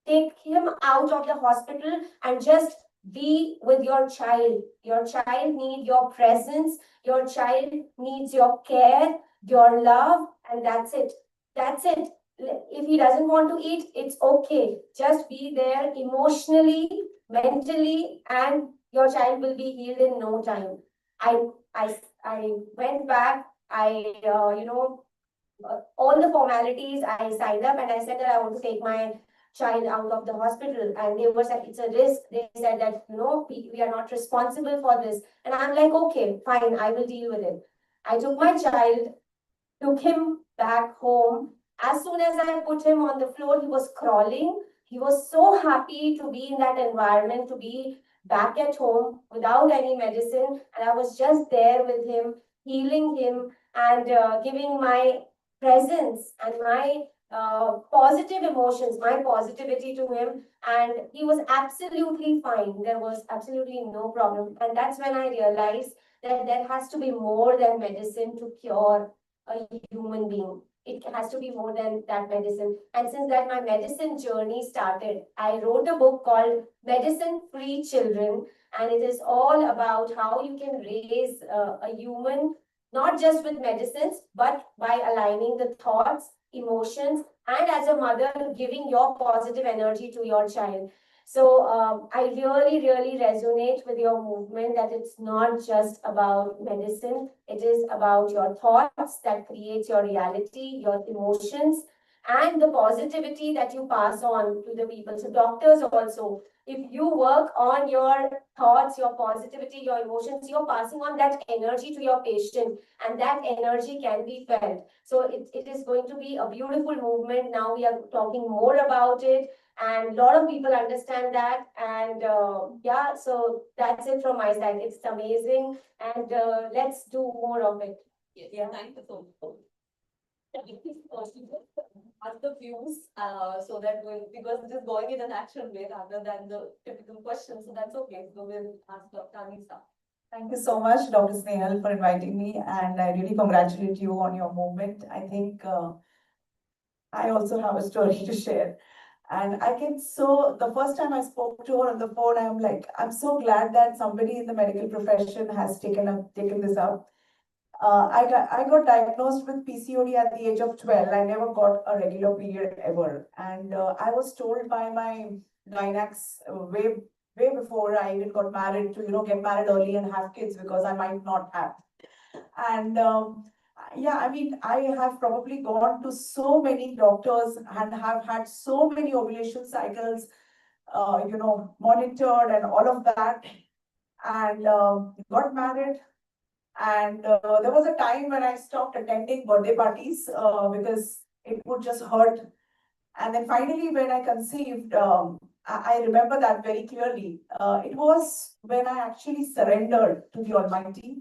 H: take him out of the hospital and just be with your child. Your child needs your presence. Your child needs your care, your love, and that's it. That's it. If he doesn't want to eat, it's okay. Just be there emotionally, mentally, and your child will be healed in no time. I I went back. All the formalities, I signed up and I said that I want to take my child out of the hospital. And they were said, it's a risk. They said that, we are not responsible for this. And I'm like, okay, fine, I will deal with it. I took my child, took him back home. As soon as I put him on the floor, he was crawling. He was so happy to be in that environment, to be back at home without any medicine. And I was just there with him, healing him and giving my presence and my positive emotions, my positivity to him. And he was absolutely fine. There was absolutely no problem. And that's when I realized that there has to be more than medicine to cure a human being. It has to be more than that medicine. And since that my medicine journey started, I wrote a book called Medicine Free Children. And it is all about how you can raise a human, not just with medicines, but by aligning the thoughts, emotions, and as a mother, giving your positive energy to your child. So I really, really resonate with your movement that it's not just about medicine. It is about your thoughts that creates your reality, your emotions, and the positivity that you pass on to the people. So doctors also, if you work on your thoughts, your positivity, your emotions, you're passing on that energy to your patient, and that energy can be felt. So it is going to be a beautiful movement. Now we are talking more about it, and a lot of people understand that. And yeah, so that's it from my side. It's amazing, and let's do more of it.
A: Yeah, thank you so much. Other views, so that because it is going in a natural way rather than the typical questions, so that's okay. So we'll ask Dr. Anisa.
I: Thank you so much, Dr. Snehal, for inviting me, and I really congratulate you on your movement. I think I also have a story to share. And the first time I spoke to her on the phone, I'm like, I'm so glad that somebody in the medical profession has taken this up. I got diagnosed with PCOD at the age of 12. I never got a regular period ever. And I was told by my gynacs way before I even got married to, get married early and have kids because I might not have. And yeah, I mean, I have probably gone to so many doctors and have had so many ovulation cycles, monitored and all of that. And got married, and there was a time when I stopped attending birthday parties because it would just hurt. And then finally, when I conceived, I remember that very clearly. It was when I actually surrendered to the Almighty.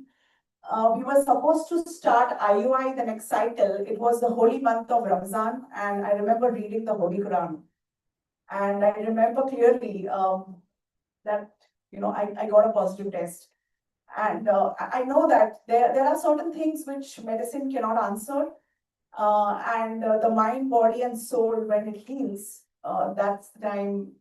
I: We were supposed to start IUI the next cycle. It was the holy month of Ramzan, and I remember reading the Holy Quran. And I remember clearly that, I got a positive test. And I know that there are certain things which medicine cannot answer. And the mind, body, and soul, when it heals, that's the time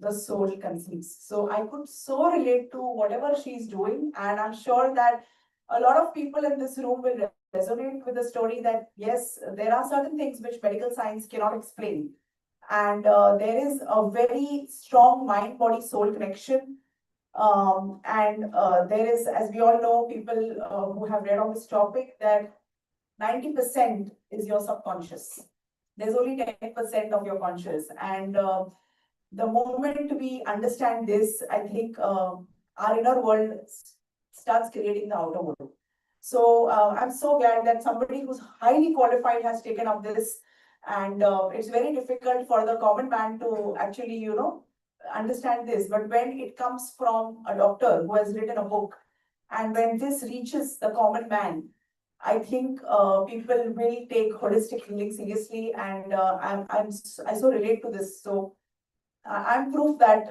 I: the soul conceives. So I could so relate to whatever she's doing. And I'm sure that a lot of people in this room will resonate with the story that, yes, there are certain things which medical science cannot explain. And there is a very strong mind, body, soul connection. And there is, as we all know, people who have read on this topic, that 90% is your subconscious. There's only 10% of your conscious. And the moment we understand this, I think our inner world starts creating the outer world. So I'm so glad that somebody who's highly qualified has taken up this. And it's very difficult for the common man to actually, understand this. But when it comes from a doctor who has written a book, and when this reaches the common man, I think people will take holistic healing seriously, and I so relate to this. So I'm proof that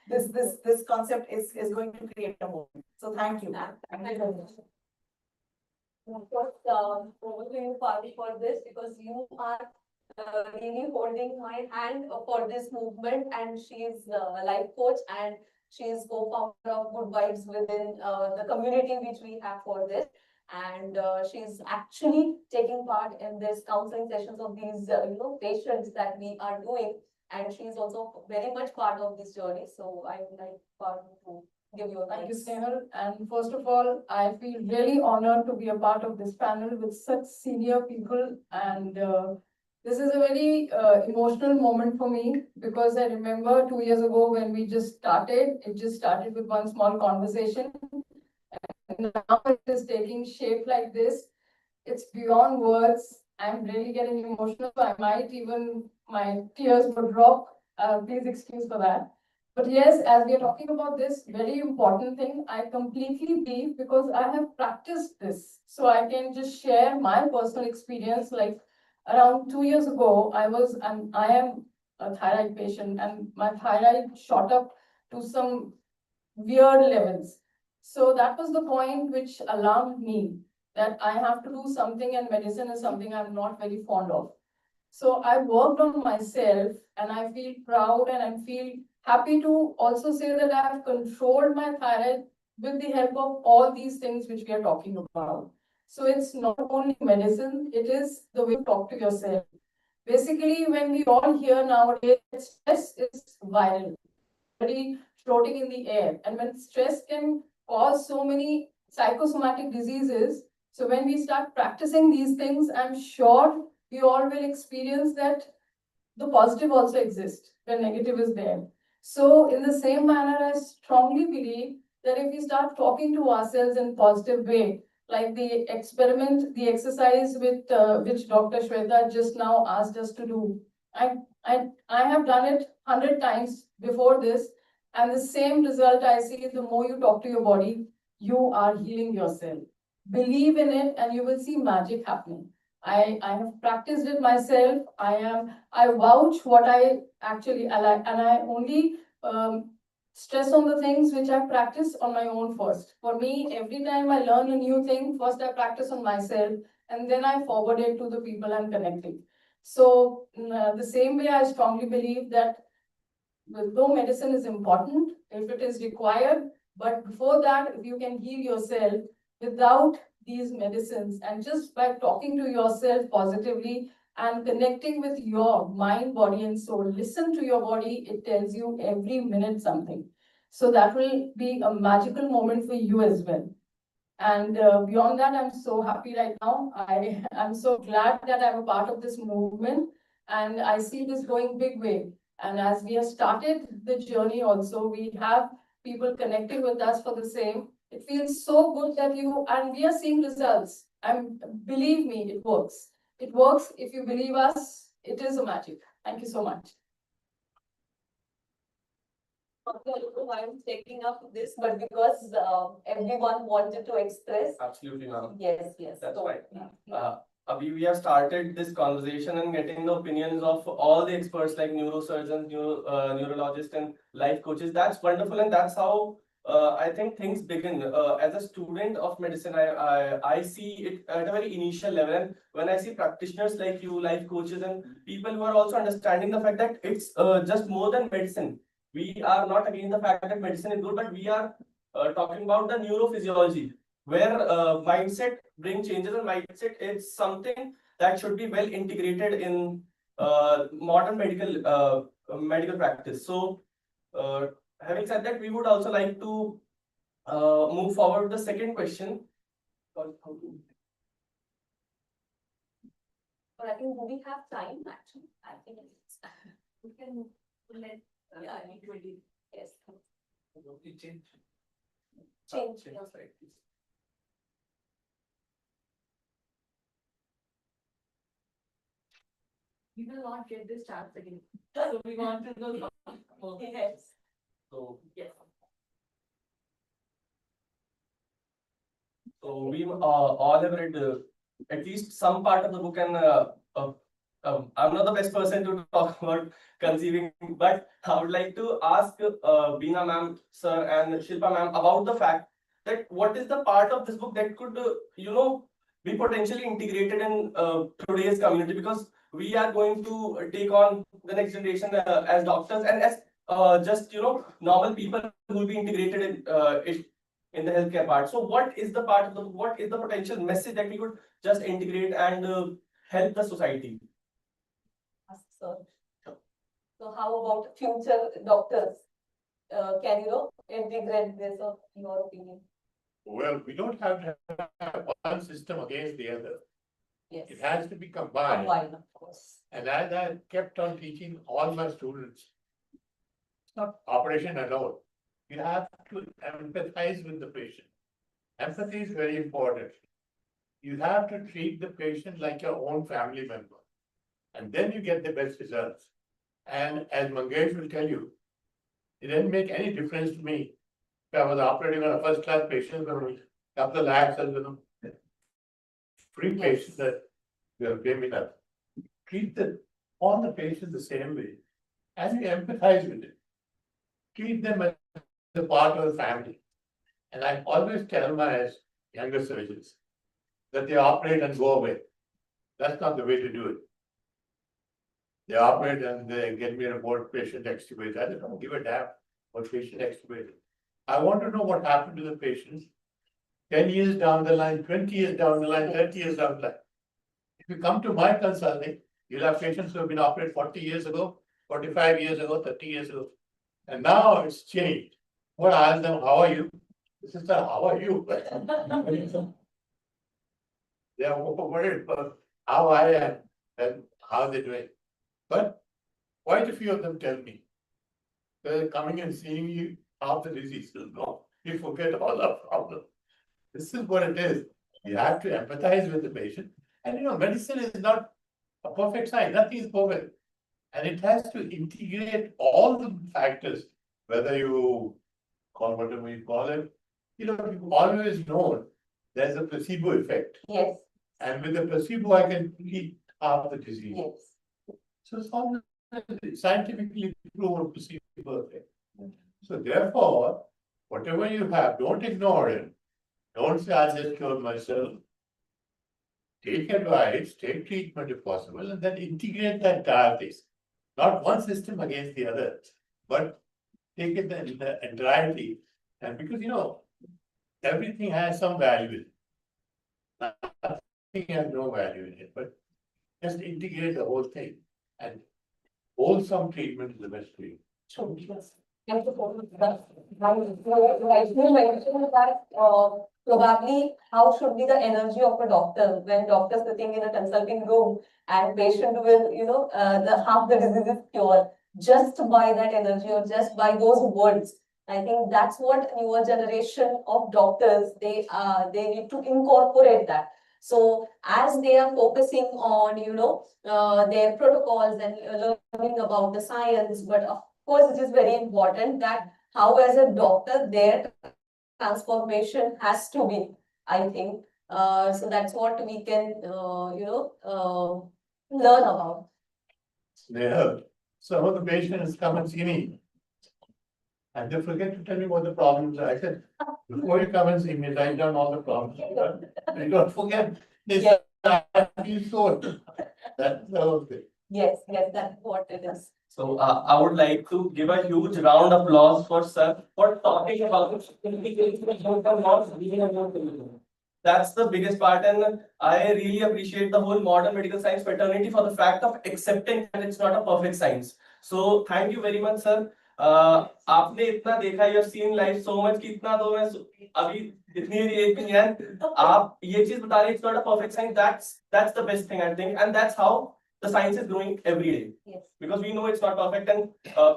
I: this concept is going to create a movement. So thank you.
A: Thank you very much. Of course, over to you, Parvi, for this, because you are really holding my hand for this movement, and she is a life coach, and she is co-founder of Good Vibes within the community which we have for this. And she's actually taking part in this counseling sessions of these, patients that we are doing. And she's also very much part of this journey. So I would like Parvi to give your
J: Thank you,
A: thanks.
J: Snehal. And first of all, I feel really honored to be a part of this panel with such senior people. And this is a very emotional moment for me, because I remember 2 years ago when we just started, it just started with one small conversation. And now it is taking shape like this. It's beyond words. I'm really getting emotional. So I might even, my tears will drop. Please excuse for that. But yes, as we are talking about this very important thing, I completely believe, because I have practiced this. So I can just share my personal experience. Like around 2 years ago, I am a thyroid patient, and my thyroid shot up to some weird levels. So that was the point which alarmed me, that I have to do something, and medicine is something I'm not very fond of. So I worked on myself, and I feel proud, and I feel happy to also say that I have controlled my thyroid with the help of all these things which we are talking about. So it's not only medicine, it is the way you talk to yourself. Basically, when we all hear nowadays, stress is viral, already floating in the air. And when stress can cause so many psychosomatic diseases, so when we start practicing these things, I'm sure we all will experience that the positive also exists when negative is there. So in the same manner, I strongly believe that if we start talking to ourselves in positive way, like the experiment, the exercise with which Dr. Shweta just now asked us to do, I have done it 100 times before this, and the same result I see. The more you talk to your body, you are healing yourself. Believe in it, and you will see magic happening. I have practiced it myself. I vouch what I actually like, and I only stress on the things which I practice on my own first. For me, every time I learn a new thing, first I practice on myself, and then I forward it to the people I'm connecting. So the same way, I strongly believe that though medicine is important, if it is required, but before that, if you can heal yourself without these medicines, and just by talking to yourself positively and connecting with your mind, body, and soul, listen to your body, it tells you every minute something. So that will be a magical moment for you as well. And beyond that, I'm so happy right now. I'm so glad that I'm a part of this movement, and I see this going big way. And as we have started the journey also, we have people connecting with us for the same. It feels so good that and we are seeing results. And believe me, it works. It works. If you believe us, it is a magic. Thank you so much.
A: I'm taking up this, but because everyone wanted to express.
C: Absolutely, ma'am.
A: Yes, yes.
C: That's
A: So,
C: right.
A: yeah.
C: Abhi, we have started this conversation and getting the opinions of all the experts like neurosurgeons, neurologists, and life coaches. That's wonderful, and that's how I think things begin. As a student of medicine, I see it at a very initial level, and when I see practitioners like you, life coaches, and people who are also understanding the fact that it's just more than medicine. We are not against the fact that medicine is good, but we are talking about the neurophysiology, where mindset bring changes, and mindset is something that should be well integrated in modern medical practice. So having said that, we would also like to move forward with the second question.
A: But I think, do we have time actually? I think we can let, yeah, I need to read. Yes. Change.
C: Change the slide, please.
A: We will not get this chance again. So we want to know more. Yes.
C: So,
A: Yes.
C: so we all have read at least some part of the book, and I'm not the best person to talk about conceiving, but I would like to ask Beena ma'am, sir, and Shilpa ma'am about the fact that what is the part of this book that could, be potentially integrated in today's community, because we are going to take on the next generation as doctors and as just normal people who will be integrated in the healthcare part. So what is the part of the, what is the potential message that we could just integrate and help the society?
A: Ask sir. So how about future doctors? Can integrate this, or your opinion?
D: Well, we don't have to have one system against the other.
A: Yes.
D: It has to be combined.
A: Combined, of course.
D: And as I kept on teaching all my students, it's not operation alone. You have to empathize with the patient. Empathy is very important. You have to treat the patient like your own family member. And then you get the best results. And as Mangesh will tell you, it didn't make any difference to me if I was operating on a first-class patient or a couple of lakhs as free patients that we are paying enough. Treat all the patients the same way. As you empathize with it, treat them as a part of the family. And I always tell my younger surgeons that they operate and go away. That's not the way to do it. They operate and they get me a report patient extubated. I don't give a damn what patient extubated. I want to know what happened to the patients 10 years down the line, 20 years down the line, 30 years down the line. If you come to my consulting, you'll have patients who have been operated 40 years ago, 45 years ago, 30 years ago. And now it's changed. What I ask them, how are you? This is how are you? They are worried about how I am and how they're doing. But quite a few of them tell me they're coming and seeing you, half the disease is gone. You forget all the problems. This is what it is. You have to empathize with the patient. And medicine is not a perfect science. Nothing is perfect. And it has to integrate all the factors, whether you call whatever you call it. You've always known there's a placebo effect.
A: Yes.
D: And with the placebo, I can treat half the disease.
A: Yes.
D: So it's all scientifically proven placebo effect. So therefore, whatever you have, don't ignore it. Don't say, I just cured myself. Take advice, take treatment if possible, and then integrate the entire thing. Not one system against the other, but take it in the entirety. And because, everything has some value in it. Nothing has no value in it, but just integrate the whole thing. And wholesome treatment is the best for you.
A: True, yes. Thank you for that. You mentioned that probably how should be the energy of a doctor when doctor sitting in a consulting room and patient will, the half the disease is cured just by that energy or just by those words. I think that's what newer generation of doctors, they need to incorporate that. So as they are focusing on, their protocols and learning about the science, but of course, it is very important that how as a doctor, their transformation has to be, I think. So that's what we can, learn about.
D: Yeah. Some of the patients come and see me. And they forget to tell me what the problems are. I said, before you come and see me, write down all the problems. And don't forget this. I feel so. That's the whole thing.
A: Yes, that's what it is.
C: So I would like to give a huge round of applause for sir for talking about that's the biggest part, and I really appreciate the whole modern medical science fraternity for the fact of accepting that it's not a perfect science. So thank you very much, sir. आपने इतना देखा, you have seen life so much कि इतना तो मैं अभी इतनी as में है, आप ये चीज बता रहे हैं, it's not a perfect science. That's the best thing, I think, and that's how the science is growing every day.
A: Yes.
C: Because we know it's not perfect, and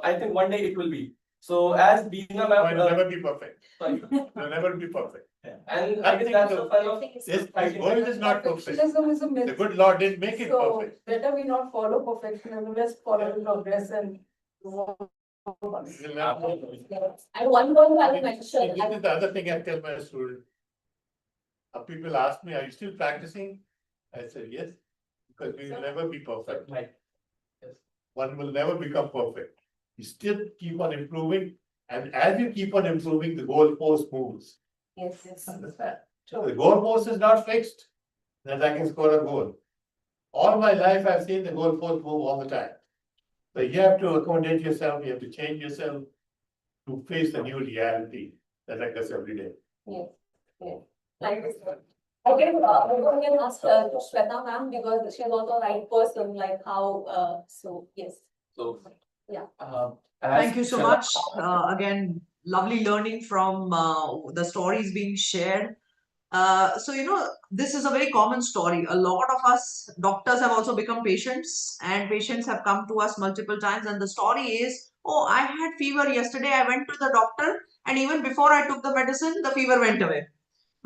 C: I think one day it will be. So as being a
D: I'll
C: ma'am,
D: never be perfect.
C: sorry.
D: You'll never be perfect.
C: And
D: I
C: I guess
D: think
C: that's
D: the-
C: the fun of
D: This world is not perfect.
J: Perfectionism is a
D: The
J: myth.
D: good Lord didn't make it
J: So
D: perfect.
J: better we not follow perfectionism, let's follow the progress and.
D: We'll never-
A: And one point I will
D: See,
A: mention,
D: this is the other thing I tell my students. People ask me, are you still practicing? I said, yes, because we will never be perfect.
C: Right. Yes.
D: One will never become perfect. You still keep on improving, and as you keep on improving, the goalpost moves.
A: yes,
D: Understand? So the goalpost is not fixed, that I can score a goal. All my life, I've seen the goalpost move all the time. So you have to accommodate yourself, you have to change yourself to face the new reality that occurs every day.
A: yes, yes. Thank you, sir. I can ask to Shweta ma'am because she's also a right person, like how, so yes.
C: So.
A: Yeah.
E: Thank you so
C: Shweta-
E: much. Again, lovely learning from the stories being shared. So, this is a very common story. A lot of us doctors have also become patients, and patients have come to us multiple times. And the story is, oh, I had fever yesterday. I went to the doctor, and even before I took the medicine, the fever went away.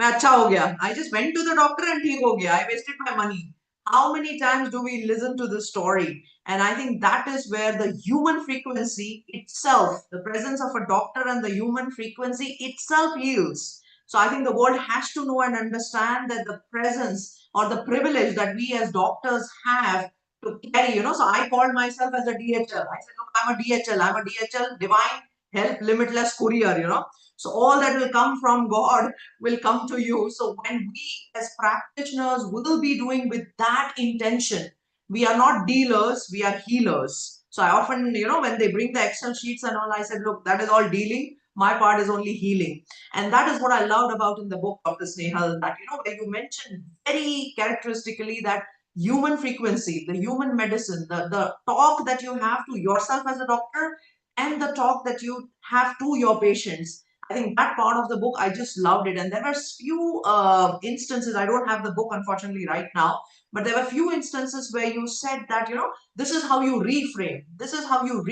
E: मैं अच्छा हो गया. I just went to the doctor and ठीक हो गया. I wasted my money. How many times do we listen to this story? And I think that is where the human frequency itself, the presence of a doctor and the human frequency itself heals. So I think the world has to know and understand that the presence or the privilege that we as doctors have to carry, so I called myself as a DHL. I said, look, I'm a DHL. I'm a DHL, divine help limitless courier. So all that will come from God will come to you. So when we as practitioners will be doing with that intention, we are not dealers, we are healers. So I often, when they bring the Excel sheets and all, I said, look, that is all dealing. My part is only healing. And that is what I loved about in the book, Dr. Snehal, that, where you mentioned very characteristically that human frequency, the human medicine, the talk that you have to yourself as a doctor and the talk that you have to your patients. I think that part of the book, I just loved it. And there were few instances, I don't have the book unfortunately right now, but there were few instances where you said that, this is how you reframe, this is how you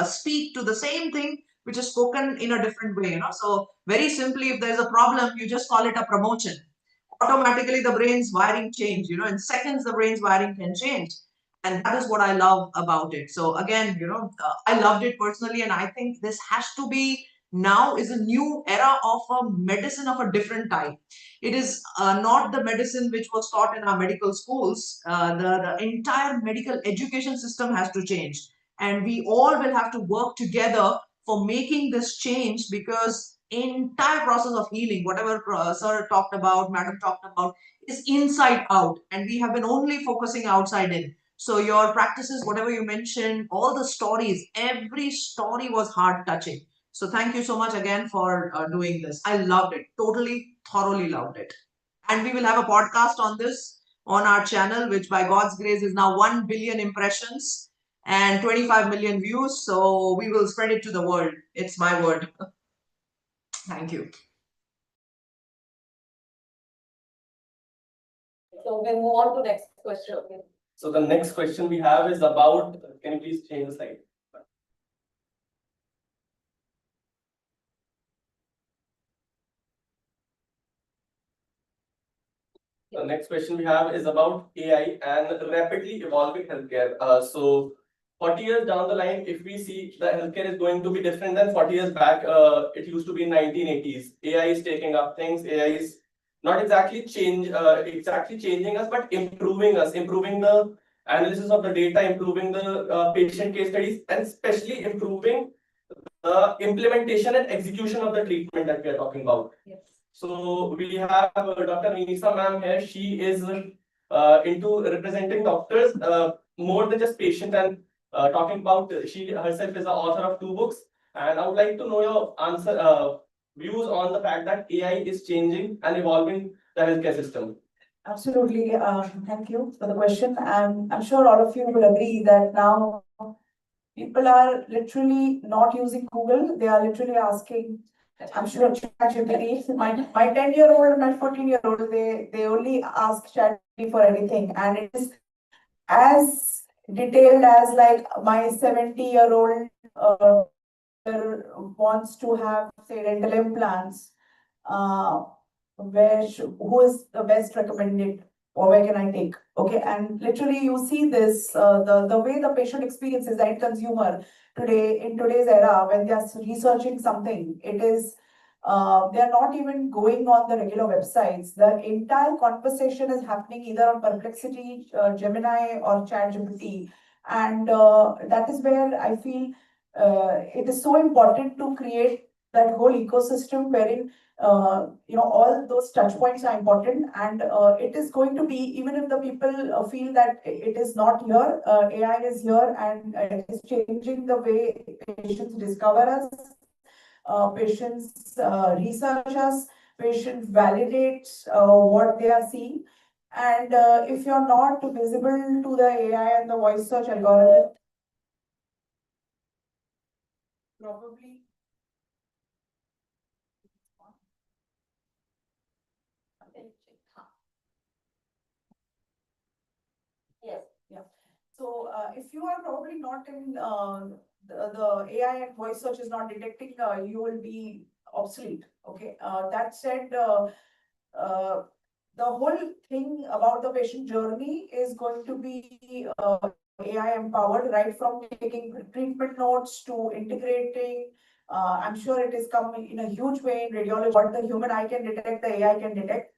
E: speak to the same thing which is spoken in a different way. So very simply, if there's a problem, you just call it a promotion. Automatically, the brain's wiring change. In seconds, the brain's wiring can change. And that is what I love about it. So again, I loved it personally, and I think this has to be now is a new era of a medicine of a different type. It is not the medicine which was taught in our medical schools. The entire medical education system has to change, and we all will have to work together for making this change, because entire process of healing, whatever sir talked about, madam talked about, is inside out, and we have been only focusing outside in. So your practices, whatever you mentioned, all the stories, every story was heart touching. So thank you so much again for doing this. I loved it, totally, thoroughly loved it. And we will have a podcast on this on our channel, which by God's grace is now 1 billion impressions and 25 million views. So we will spread it to the world. It's my word. Thank you.
A: So we move on to next question.
C: So the next question we have is about, can you please change the slide? The next question we have is about AI and rapidly evolving healthcare. So 40 years down the line, if we see the healthcare is going to be different than 40 years back, it used to be in 1980s. AI is taking up things. AI is not exactly changing us, but improving us, improving the analysis of the data, improving the patient case studies, and especially improving the implementation and execution of the treatment that we are talking about.
A: Yes.
C: So we have Dr. Nisa ma'am here. She is into representing doctors more than just patients, and talking about she herself is the author of 2 books. And I would like to know your views on the fact that AI is changing and evolving the healthcare system.
I: Absolutely. Thank you for the question. And I'm sure all of you will agree that now people are literally not using Google. They are literally asking, I'm sure ChatGPT, my 10-year-old and my 14-year-old, they only ask ChatGPT for anything. And it is as detailed as like my 70-year-old wants to have, say, dental implants, uh, who is the best recommended or where can I take? Okay, and literally you see this, the way the patient experiences the end consumer today in today's era when they are researching something, it is they are not even going on the regular websites. The entire conversation is happening either on Perplexity, Gemini, or ChatGPT, and that is where I feel it is so important to create that whole ecosystem wherein all those touch points are important, and it is going to be, even if the people feel that it is not here, AI is here and it is changing the way patients discover us, patients research us, patients validate what they are seeing. And if you're not visible to the AI and the voice search algorithm, probably
A: Yes.
I: so if you are probably not in the AI and voice search is not detecting, you will be obsolete. Okay. That said, the whole thing about the patient journey is going to be AI empowered, right from taking treatment notes to integrating. I'm sure it is coming in a huge way in radiology. What the human eye can detect, the AI can detect.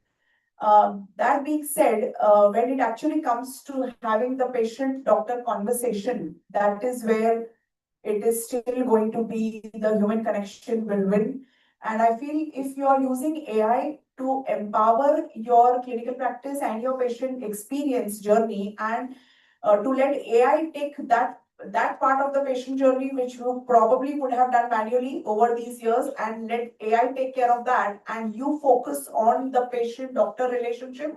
I: That being said, when it actually comes to having the patient-doctor conversation, that is where it is still going to be the human connection will win. And I feel if you are using AI to empower your clinical practice and your patient experience journey, and to let AI take that part of the patient journey which you probably would have done manually over these years, and let AI take care of that, and you focus on the patient doctor relationship,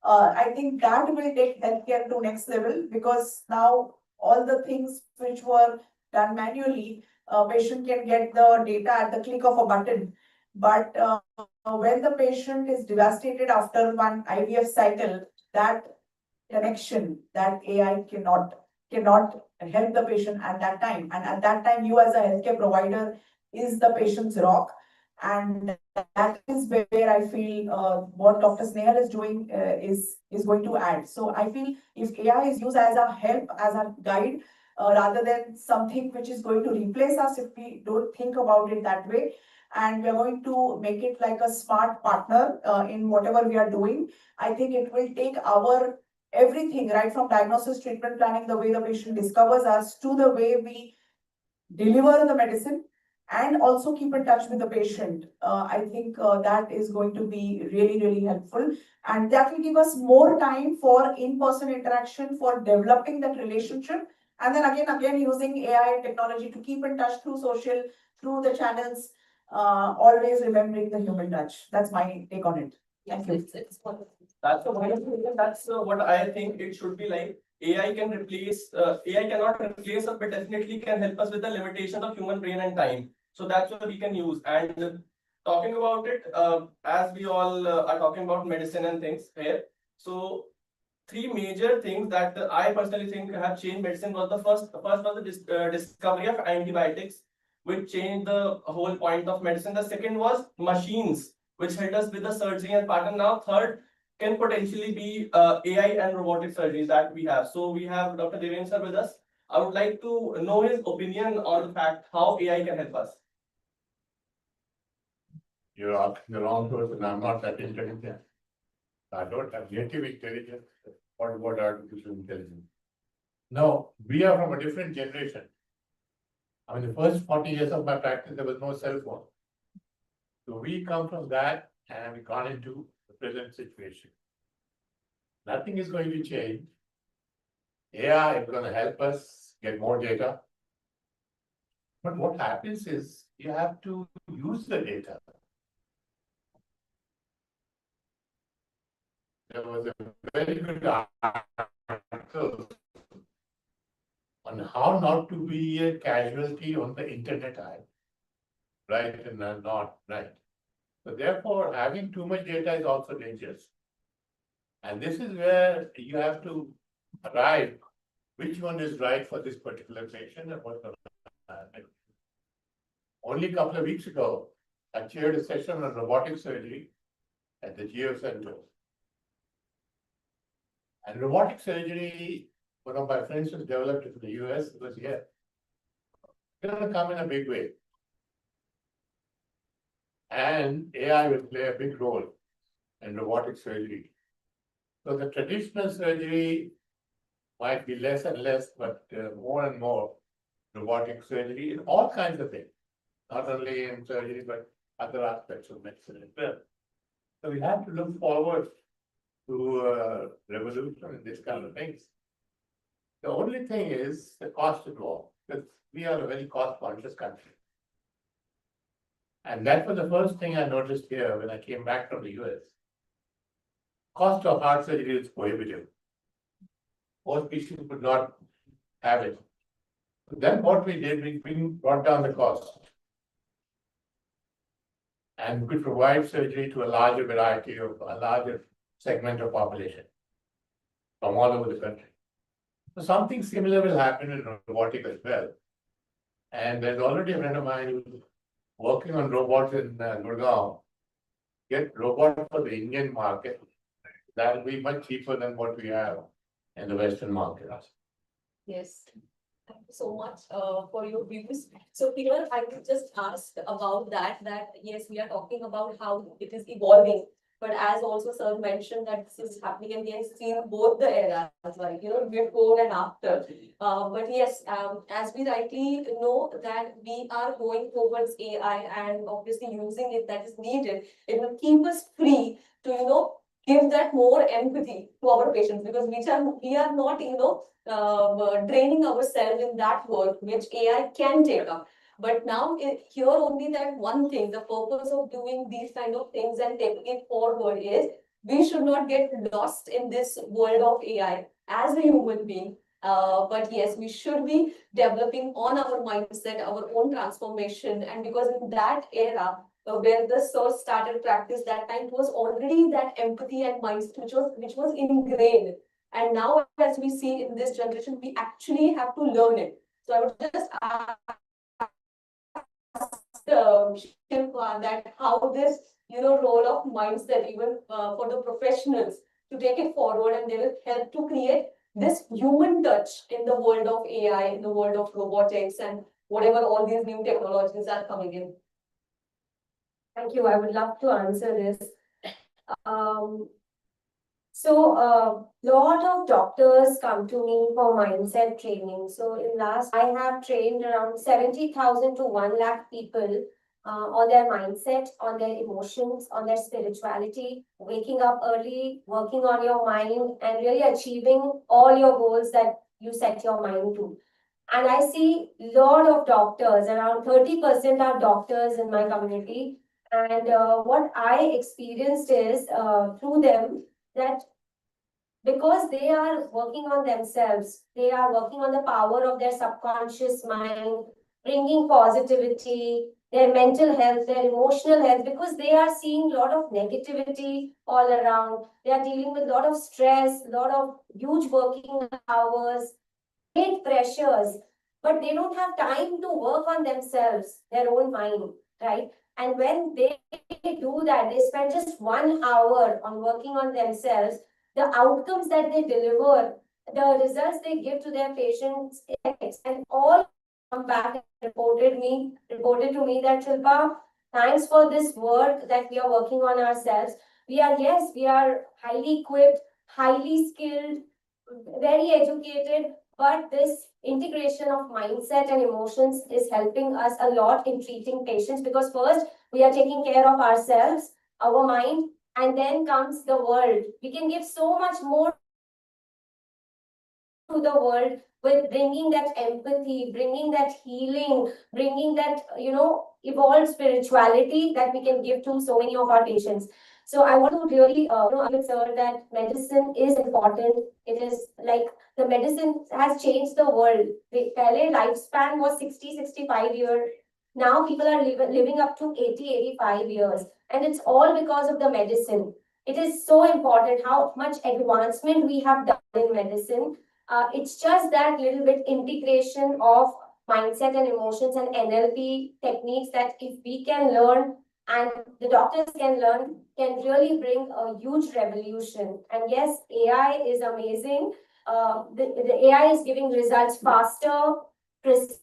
I: I think that will take healthcare to next level, because now all the things which were done manually, patient can get the data at the click of a button. But when the patient is devastated after one IVF cycle, that connection, that AI cannot help the patient at that time. And at that time, you as a healthcare provider is the patient's rock. And that is where I feel what Dr. Snehal is doing is going to add. So I feel if AI is used as a help, as a guide, rather than something which is going to replace us, if we don't think about it that way, and we're going to make it like a smart partner in whatever we are doing, I think it will take our everything, right from diagnosis, treatment planning, the way the patient discovers us, to the way we deliver the medicine and also keep in touch with the patient. I think that is going to be really, really helpful. And that will give us more time for in-person interaction, for developing that relationship. And then again, using AI and technology to keep in touch through social, through the channels, always remembering the human touch. That's my take on it. Thank you.
C: That's the wonderful thing, and that's what I think it should be like. AI cannot replace us, but definitely can help us with the limitation of human brain and time. So that's what we can use. And talking about it, as we all are talking about medicine and things here, so three major things that I personally think have changed medicine was the first was the discovery of antibiotics, which changed the whole point of medicine. The second was machines, which helped us with the surgery and pattern. Now, third can potentially be AI and robotic surgeries that we have. So we have Dr. Devendra sir with us. I would like to know his opinion on the fact how AI can help us.
D: You're asking the wrong person. I'm not that intelligent. I don't have native intelligence. What about artificial intelligence? No, we are from a different generation. I mean, the first 40 years of my practice, there was no cell phone. So we come from that and we got into the present situation. Nothing is going to change. AI is going to help us get more data. But what happens is you have to use the data. There was a very good article on how not to be a casualty on the internet eye, right and not right. So therefore, having too much data is also dangerous. And this is where you have to arrive which one is right for this particular patient and what the Only a couple of weeks ago, I chaired a session on robotic surgery at the Geo Center. And robotic surgery, one of my friends who's developed it in the US was here. It's going to come in a big way. And AI will play a big role in robotic surgery. So the traditional surgery might be less and less, but more and more robotic surgery in all kinds of things, not only in surgery, but other aspects of medicine as well. So we have to look forward to a revolution in this kind of things. The only thing is the cost involved, because we are a very cost-conscious country. And that was the first thing I noticed here when I came back from the US. Cost of heart surgery is prohibitive. Most patients could not have it. Then what we did, we brought down the cost. And could provide surgery to a larger variety of, a larger segment of population from all over the country. So something similar will happen in robotic as well. And there's already a friend of mine who's working on robots in Gurgaon. Get robot for the Indian market. That will be much cheaper than what we have in the Western market.
A: Yes. Thank you so much for your views. So here I would just ask about that yes, we are talking about how it is evolving. But as also sir mentioned that this is happening and we have seen both the eras, like, before and after. But yes, as we rightly know that we are going towards AI and obviously using it that is needed, it will keep us free to, give that more empathy to our patients because we are not, draining ourselves in that work which AI can take up. But now here only that one thing, the purpose of doing these kind of things and taking it forward is we should not get lost in this world of AI as a human being. But yes, we should be developing on our mindset, our own transformation. And because in that era, where the source started practice that time, it was already that empathy and mindset which was ingrained. And now, as we see in this generation, we actually have to learn it. So I would just ask Shilpa that how this role of mindset even for the professionals to take it forward and they will help to create this human touch in the world of AI, in the world of robotics and whatever all these new technologies are coming in.
H: Thank you. I would love to answer this. So, lot of doctors come to me for mindset training. So, in last, I have trained around 70,000 to 1 lakh people on their mindset, on their emotions, on their spirituality, waking up early, working on your mind, and really achieving all your goals that you set your mind to. And I see a lot of doctors, around 30% are doctors in my community. And what I experienced is through them that because they are working on themselves, they are working on the power of their subconscious mind, bringing positivity, their mental health, their emotional health, because they are seeing a lot of negativity all around. They are dealing with a lot of stress, a lot of huge working hours, great pressures, but they don't have time to work on themselves, their own mind, right? And when they do that, they spend just 1 hour on working on themselves, the outcomes that they deliver, the results they give to their patients, and all come back and reported to me that Shilpa, thanks for this work that we are working on ourselves. We are highly equipped, highly skilled, very educated, but this integration of mindset and emotions is helping us a lot in treating patients because first we are taking care of ourselves, our mind, and then comes the world. We can give so much more to the world with bringing that empathy, bringing that healing, bringing that, evolved spirituality that we can give to so many of our patients. So I want to really, sir, that medicine is important. It is like the medicine has changed the world. The earlier lifespan was 60, 65 years. Now people are living up to 80, 85 years. And it's all because of the medicine. It is so important how much advancement we have done in medicine. It's just that little bit integration of mindset and emotions and NLP techniques that if we can learn and the doctors can learn, can really bring a huge revolution. And yes, AI is amazing. The AI is giving results faster, precise,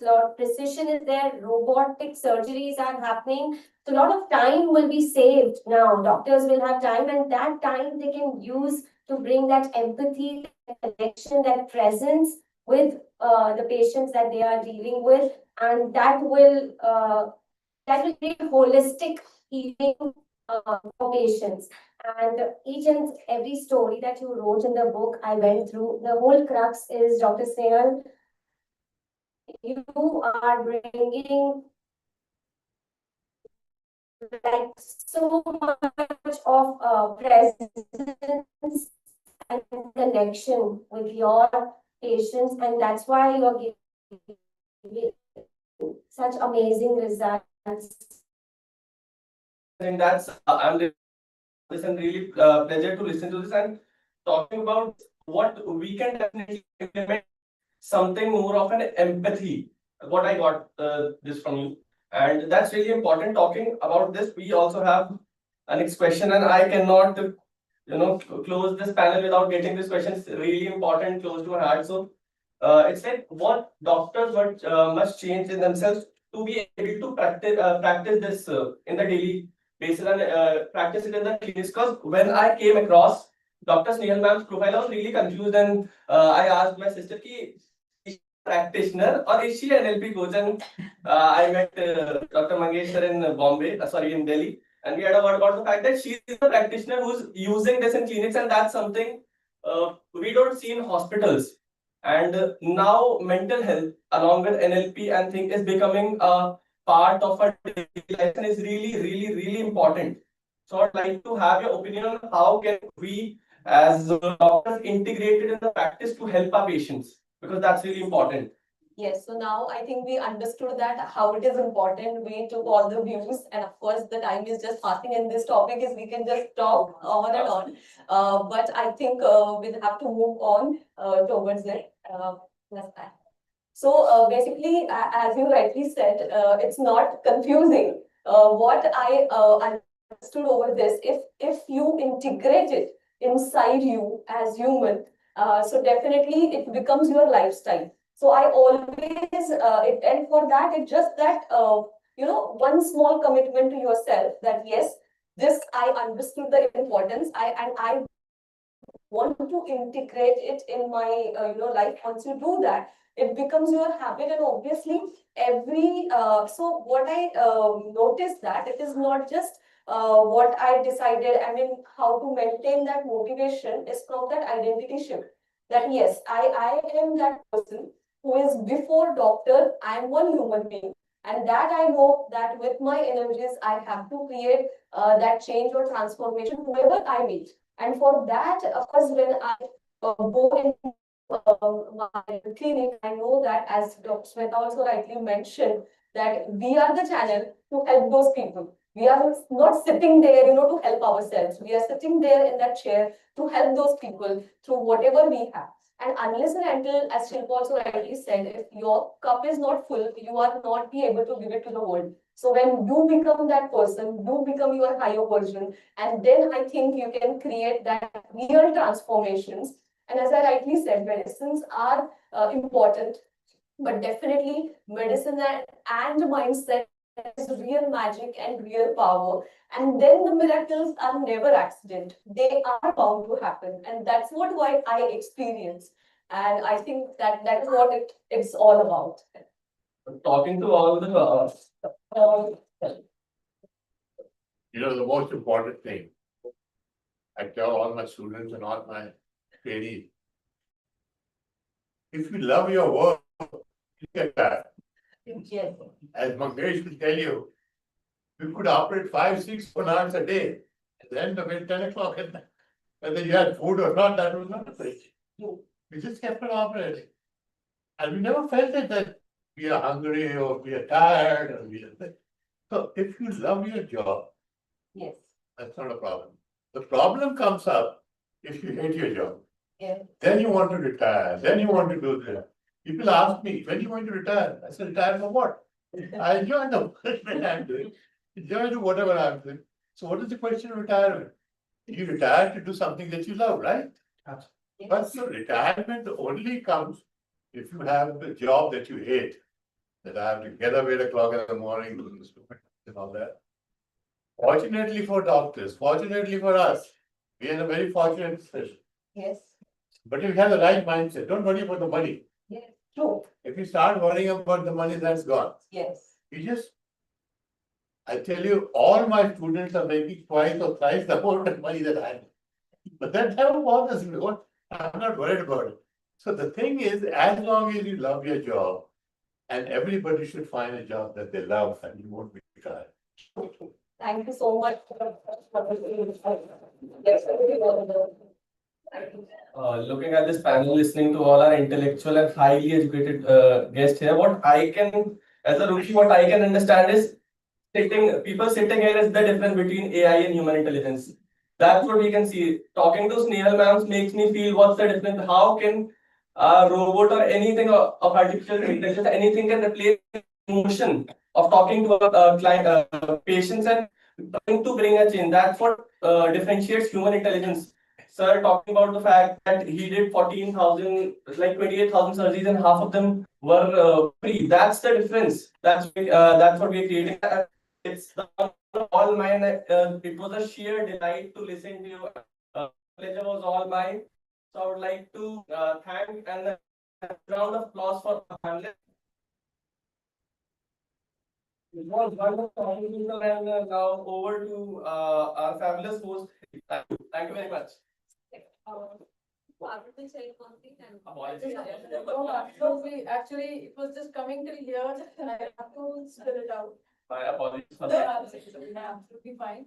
H: lot precision is there, robotic surgeries are happening. So a lot of time will be saved now. Doctors will have time, and that time they can use to bring that empathy, that connection, that presence with the patients that they are dealing with, and that will create holistic healing for patients. And each and every story that you wrote in the book, I went through. The whole crux is, Dr. Snehal, you are bringing like so much of presence and connection with your patients, and that's why you are giving such amazing results.
C: I think that's I'm really pleasure to listen to this and talking about what we can definitely implement something more of an empathy. What I got this from you, and that's really important. Talking about this, we also have a next question, and I cannot close this panel without getting this question. It's really important, close to my heart. So it's like what doctors must change in themselves to be able to practice this in the daily basis and practice it in the clinics. Because when I came across Dr. Snehal ma'am's profile, I was really confused, and I asked my sister, "Ki is she a practitioner or is she an NLP coach?" And I met Dr. Mangeshwar in Bombay, sorry, in Delhi, and we had a word about the fact that she is a practitioner who's using this in clinics, and that's something we don't see in hospitals. And now mental health, along with NLP and thing, is becoming a part of our daily life and is really, really, really important. So I'd like to have your opinion on how can we, as doctors, integrate it in the practice to help our patients, because that's really important.
A: Yes, so now I think we understood that how it is important. We took all the views, and of course, the time is just passing, and this topic is we can just talk on and on. But I think we'll have to move on towards it. That's that. So basically, as you rightly said, it's not confusing. What I understood over this, if you integrate it inside you as human, so definitely it becomes your lifestyle. So I always, and for that, it's just that, one small commitment to yourself that yes, this I understood the importance. I want to integrate it in my, life. Once you do that, it becomes your habit, and obviously every, so what I noticed that it is not just what I decided, I mean, how to maintain that motivation is from that identity shift. That yes, I am that person who is before doctor, I am one human being. And that I know that with my energies, I have to create that change or transformation, whoever I meet. And for that, of course, when I go into my clinic, I know that, as Dr. Smith also rightly mentioned, that we are the channel to help those people. We are not sitting there, to help ourselves. We are sitting there in that chair to help those people through whatever we have. And unless and until, as Shilpa also rightly said, if your cup is not full, you are not be able to give it to the world. So when you become that person, you become your higher version, and then I think you can create that real transformations. And as I rightly said, medicines are important, but definitely medicine and mindset is real magic and real power. And then the miracles are never accident. They are bound to happen. And that's what I experience. And I think that is what it's all about.
C: Talking to all the
D: The most important thing, I tell all my students and all my trainees, if you love your work, you get that.
A: Yes.
D: As Mangesh will tell you, we could operate 5, 6, 4 hours a day. At the end of it, 10 o'clock at night. Whether you had food or not, that was not a place. We just kept on operating. And we never felt it that we are hungry or we are tired or we are. So if you love your job,
A: Yes.
D: that's not a problem. The problem comes up if you hate your job.
A: Yeah.
D: Then you want to retire, then you want to do this. People ask me, when are you going to retire? I said, retire for what? I enjoy the work that I'm doing. Enjoy do whatever I'm doing. So what is the question of retirement? You retire to do something that you love, right? But the retirement only comes if you have the job that you hate. That I have to get up 8 o'clock in the morning, do this and all that. Fortunately for doctors, fortunately for us, we are in a very fortunate position.
A: Yes.
D: But if you have the right mindset, don't worry about the money.
A: Yes. True.
D: If you start worrying about the money, that's gone.
A: Yes.
D: You just, I tell you, all my students are making twice or thrice the amount of money that I make. But that never bothers me. I'm not worried about it. So the thing is, as long as you love your job, and everybody should find a job that they love, and you won't be tired.
A: Thank you so much.
C: Looking at this panel, listening to all our intellectual and highly educated guests here, what I can, as a rookie, what I can understand is people sitting here is the difference between AI and human intelligence. That's what we can see. Talking to Snehal ma'am makes me feel what's the difference? How can a robot or anything of artificial intelligence, anything can replace emotion of talking to a client, patients and trying to bring a change. That's what differentiates human intelligence. Sir, talking about the fact that he did 14,000, like 28,000 surgeries, and half of them were free. That's the difference. That's what we're creating. It's the all mine. It was a sheer delight to listen to you. Pleasure was all mine. So I would like to thank and a round of applause for our panelists. It was wonderful, and now over to our fabulous host. Thank you very much. Apologies.
J: Oh, absolutely. Actually, it was just coming till here and I have to spell it out.
C: My apologies for
J: No,
C: that.
J: absolutely fine.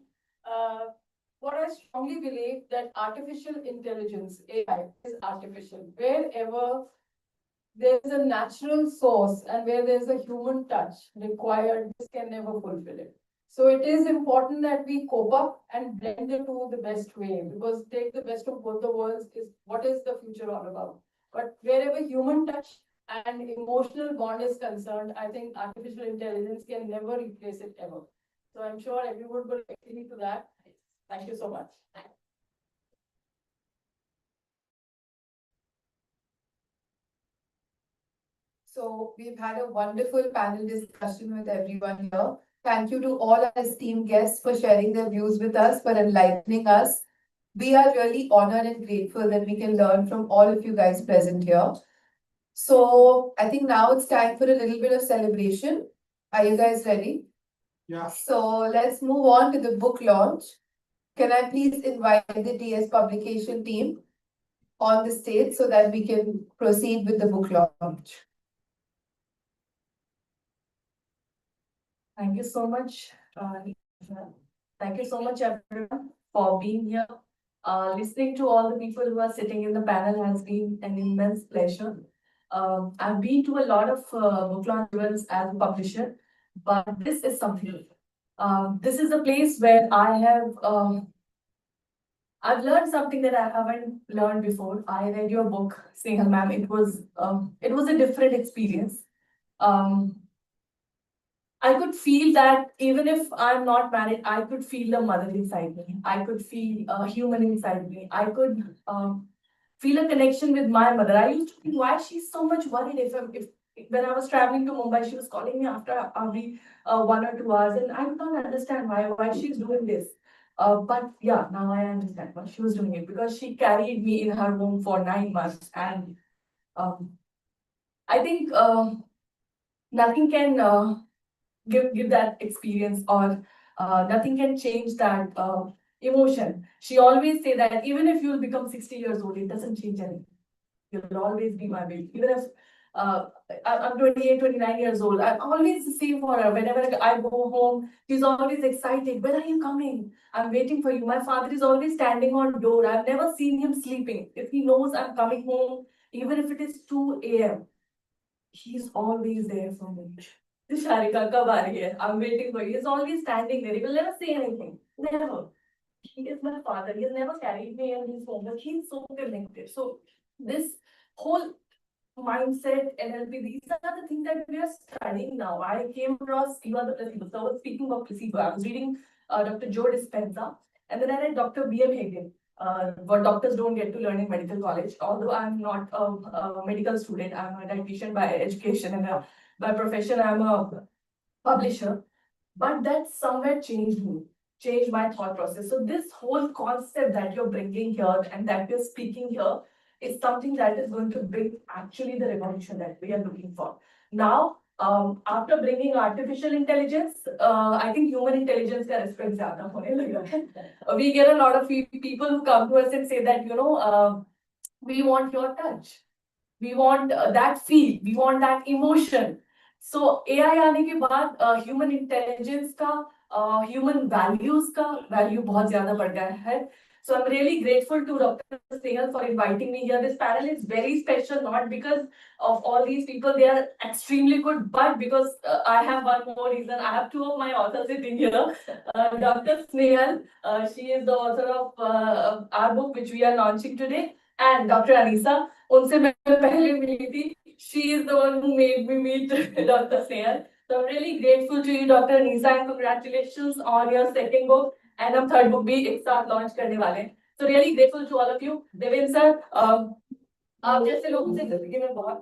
J: What I strongly believe that artificial intelligence, AI, is artificial. Wherever there is a natural source and where there is a human touch required, this can never fulfill it. So it is important that we cope up and blend the two the best way, because take the best of both the worlds is what is the future all about. But wherever human touch and emotional bond is concerned, I think artificial intelligence can never replace it ever. So I'm sure everyone will agree to that. Thank you so much.
B: So we've had a wonderful panel discussion with everyone here. Thank you to all our esteemed guests for sharing their views with us, for enlightening us. We are really honored and grateful that we can learn from all of you guys present here. So I think now it's time for a little bit of celebration. Are you guys ready?
K: Yeah.
B: So let's move on to the book launch. Can I please invite the DS publication team on the stage so that we can proceed with the book launch?
A: Thank you so much. Thank you so much, everyone, for being here. Listening to all the people who are sitting in the panel has been an immense pleasure. I've been to a lot of book launch events as a publisher, but this is something. This is a place where I've learned something that I haven't learned before. I read your book, Snehal ma'am. It was a different experience. I could feel that even if I'm not married, I could feel the mother inside me. I could feel a human inside me. I could feel a connection with my mother. I used to think why she's so much worried if when I was traveling to Mumbai, she was calling me after every 1 or 2 hours, and I could not understand why she's doing this. But yeah, now I understand why she was doing it, because she carried me in her womb for 9 months, and I think nothing can give that experience, or nothing can change that emotion. She always say that even if you'll become 60 years old, it doesn't change anything. You'll always be my baby. Even if I'm 28, 29 years old, I always say for her, whenever I go home, she's always excited. When are you coming? I'm waiting for you. My father is always standing on door. I've never seen him sleeping. If he knows I'm coming home, even if it is 2 a.m., he's always there for me. Sharika, kab aa rahi hai? I'm waiting for you. He's always standing there. He will never say anything. Never. He is my father. He has never carried me in his home, but he's so connected. So this whole mindset, NLP, these are the things that we are studying now. I came across, you are the placebo. So I was speaking of placebo. I was reading Dr. Joe Dispenza, and then I read Dr. B.M. Hagen. What doctors don't get to learn in medical college. Although I'm not a medical student, I'm a dietitian by education, and by profession, I'm a publisher. But that somewhere changed me, changed my thought process. So this whole concept that you're bringing here and that you're speaking here is something that is going to bring actually the revolution that we are looking for. Now, after bringing artificial intelligence, I think human intelligence का respect ज़्यादा होने लगा है. We get a lot of people who come to us and say that, we want your touch. We want that feel, we want that emotion. So AI आने के बाद human intelligence का human values का value बहुत ज़्यादा बढ़ गया है. So I'm really grateful to Dr. Snehal for inviting me here. This panel is very special, not because of all these people, they are extremely good, but because I have one more reason. I have two of my authors sitting here. Dr. Snehal, she is the author of our book, which we are launching today, and Dr. Anisa. उनसे मैं पहले मिली थी. She is the one who made me meet Dr. Snehal. So I'm really grateful to you, Dr. Anisa, and congratulations on your second book. And हम third book भी एक साथ launch करने वाले हैं. So really grateful to all of you. Devin sir, आप जैसे लोगों से जिंदगी में बहुत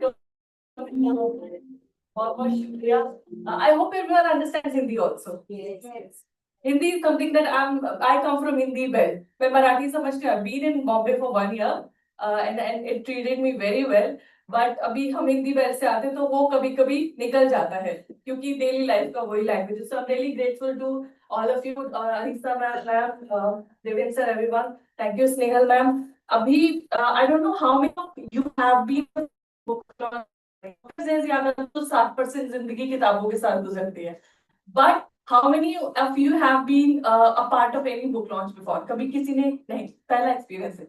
A: बहुत शुक्रिया. I hope everyone understands Hindi also. Yes. Hindi is something that I come from Hindi belt. मैं मराठी समझती हूँ. I've been in Bombay for 1 year. And it treated me very well. But अभी हम हिंदी बैल से आते तो वो कभी कभी निकल जाता है क्योंकि डेली लाइफ का वही लैंग्वेज है. So I'm really grateful to all of you, Anisa ma'am, Devin sir, everyone. Thank you, Snehal ma'am. अभी I don't know how many of you have been ज्यादा तो 60% जिंदगी किताबों के साथ गुजरती है. But how many of you have been a part of any book launch before? कभी किसी ने नहीं, पहला एक्सपीरियंस है.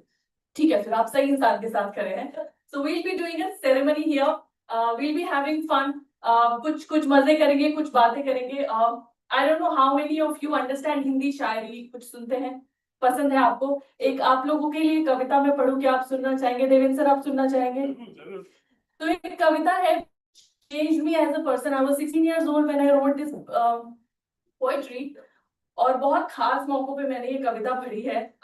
A: ठीक है, फिर आप सही इंसान के साथ खड़े हैं. So we'll be doing a ceremony here. We'll be having fun. कुछ मजे करेंगे, कुछ बातें करेंगे. I don't know how many of you understand Hindi शायरी, कुछ सुनते हैं, पसंद है आपको. एक आप लोगों के लिए कविता मैं पढ़ूं, क्या आप सुनना चाहेंगे? देवेंद्र सर, आप सुनना चाहेंगे? तो एक कविता है, changed me as a person. I was 16 years old when I wrote this poetry. और बहुत खास मौकों पे मैंने ये कविता पढ़ी है.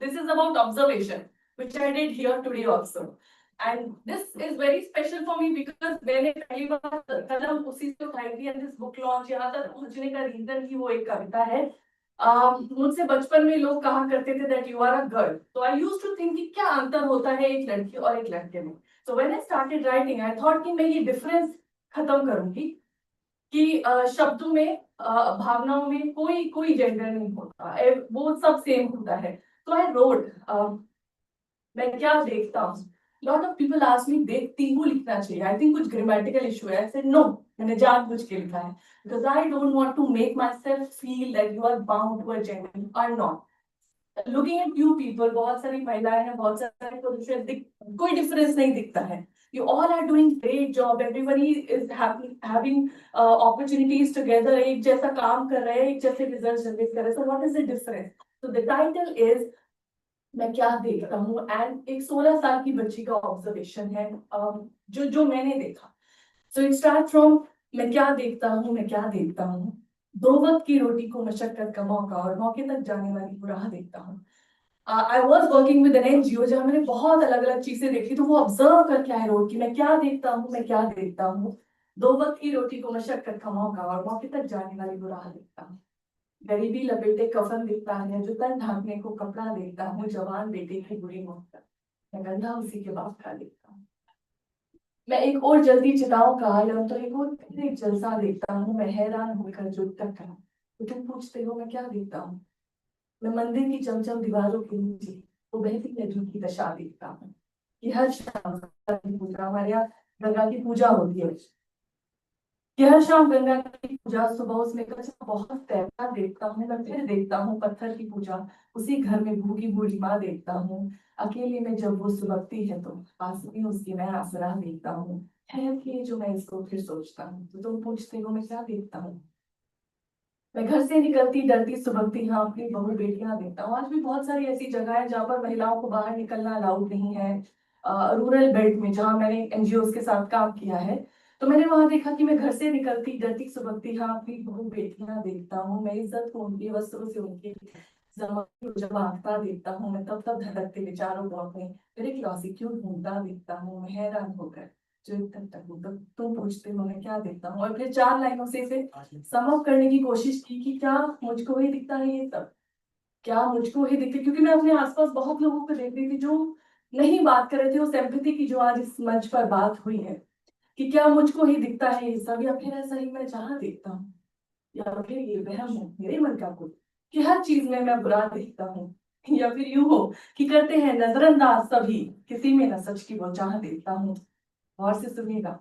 A: This is about observation, which I did here today also. And this is very special for me because मैंने पहली बार कलम उसी से उठाई थी. And this book launch यहाँ तक पहुँचने का रीजन ही वो एक कविता है. मुझसे बचपन में लोग कहा करते थे that you are a girl. So I used to think कि क्या अंतर होता है एक लड़की और एक लड़के में. So when I started writing, I thought कि मैं ये difference खत्म करूंगी कि शब्दों में भावनाओं में कोई जेंडर नहीं होता, वो सब सेम होता है. तो आई रोड मैं क्या देखता हूँ. Lot of people ask me देखती हूँ लिखना चाहिए. आई थिंक कुछ ग्रामेटिकल इशू है. आई सेड नो, मैंने जानबूझ के लिखा है because I don't want to make myself feel that you are bound to a gender. You are not. Looking at you people, बहुत सारी महिलाएं हैं, बहुत सारे पुरुष हैं, कोई डिफरेंस नहीं दिखता है. You all are doing great job. Everybody is having opportunities together. एक जैसा काम कर रहे हैं, एक जैसे रिजल्ट जनरेट कर रहे हैं. So what is the difference? So the title is मैं क्या देखता हूँ. एंड एक 16 साल की बच्ची का ऑब्जर्वेशन है जो मैंने देखा. So it starts from मैं क्या देखता हूँ, मैं क्या देखता हूँ. 2 वक्त की रोटी को मशक्कत का मौका और मौके तक जाने वाली राह देखता हूँ. I was working with an NGO जहाँ मैंने बहुत अलग अलग चीजें देखी. तो वो ऑब्जर्व करके आए रोड की मैं क्या देखता हूँ, मैं क्या देखता हूँ. 2 वक्त की रोटी को मशक्कत का मौका और मौके तक जाने वाली वो राह देखता हूँ. गरीबी लपेटे कफन दिखता है, जो तन ढांकने को कपड़ा देखता हूँ. जवान बेटे की बुरी मौत तक मैं गंधा उसी के बाप का देखता हूँ. मैं एक और जल्दी चिताओं का आलम तो एक और फिर एक जलसा देखता हूँ. मैं हैरान होकर जो तक करूँ. तो तुम पूछते हो मैं क्या देखता हूँ. मैं मंदिर की चमचम दीवारों के नीचे वो बहती नदी की दशा देखता हूँ कि हर शाम पूजा, हमारे यहाँ गंगा की पूजा होती है, कि हर शाम गंगा की पूजा सुबह उसमें कचरा बहुत तैरता देखता हूँ. मैं फिर देखता हूँ पत्थर की पूजा, उसी घर में भूखी बूढ़ी माँ देखता हूँ. अकेले में जब वो सुबकती है तो पास में उसकी मैं आसरा देखता हूँ. ठहर के जो मैं इसको फिर सोचता हूँ. तो तुम पूछते हो मैं क्या देखता हूँ. मैं घर से निकलती डरती सुबकती हाँ अपनी बहू बेटियां देखता हूँ. आज भी बहुत सारी ऐसी जगह है जहाँ पर महिलाओं को बाहर निकलना अलाउड नहीं है.
J: रूरल बेल्ट में, जहाँ मैंने एनजीओ के साथ काम किया है, तो मैंने वहां देखा कि मैं घर से निकलती डरती सुबकती हाँ अपनी बहू बेटियां देखता हूँ, मैं इज्जत को उनके वस्त्रों से उनके जब आंखता देखता हूँ, मैं तब तब धड़कते विचारों को अपने मेरे क्यों ढूंढता देखता हूँ, मैं हैरान होकर जो तक तक तब तुम पूछते हो मैं क्या देखता हूँ। और फिर 4 लाइनों से इसे सम अप करने की कोशिश की कि क्या मुझको ही दिखता है ये सब, क्या मुझको ही दिखती, क्योंकि मैं अपने आसपास बहुत लोगों को देखती थी जो नहीं बात कर रहे थे उस एम्पैथी की जो आज इस मंच पर बात हुई है, कि क्या मुझको ही दिखता है ये सब, या फिर ऐसा ही मैं जहाँ देखता हूँ, या फिर ये वहम है मेरे मन का कुछ कि हर चीज में मैं बुरा देखता हूँ, या फिर यूं हो कि करते हैं नजरअंदाज सभी, किसी में न सच की वो चाह देखता हूँ। गौर से सुनिएगा,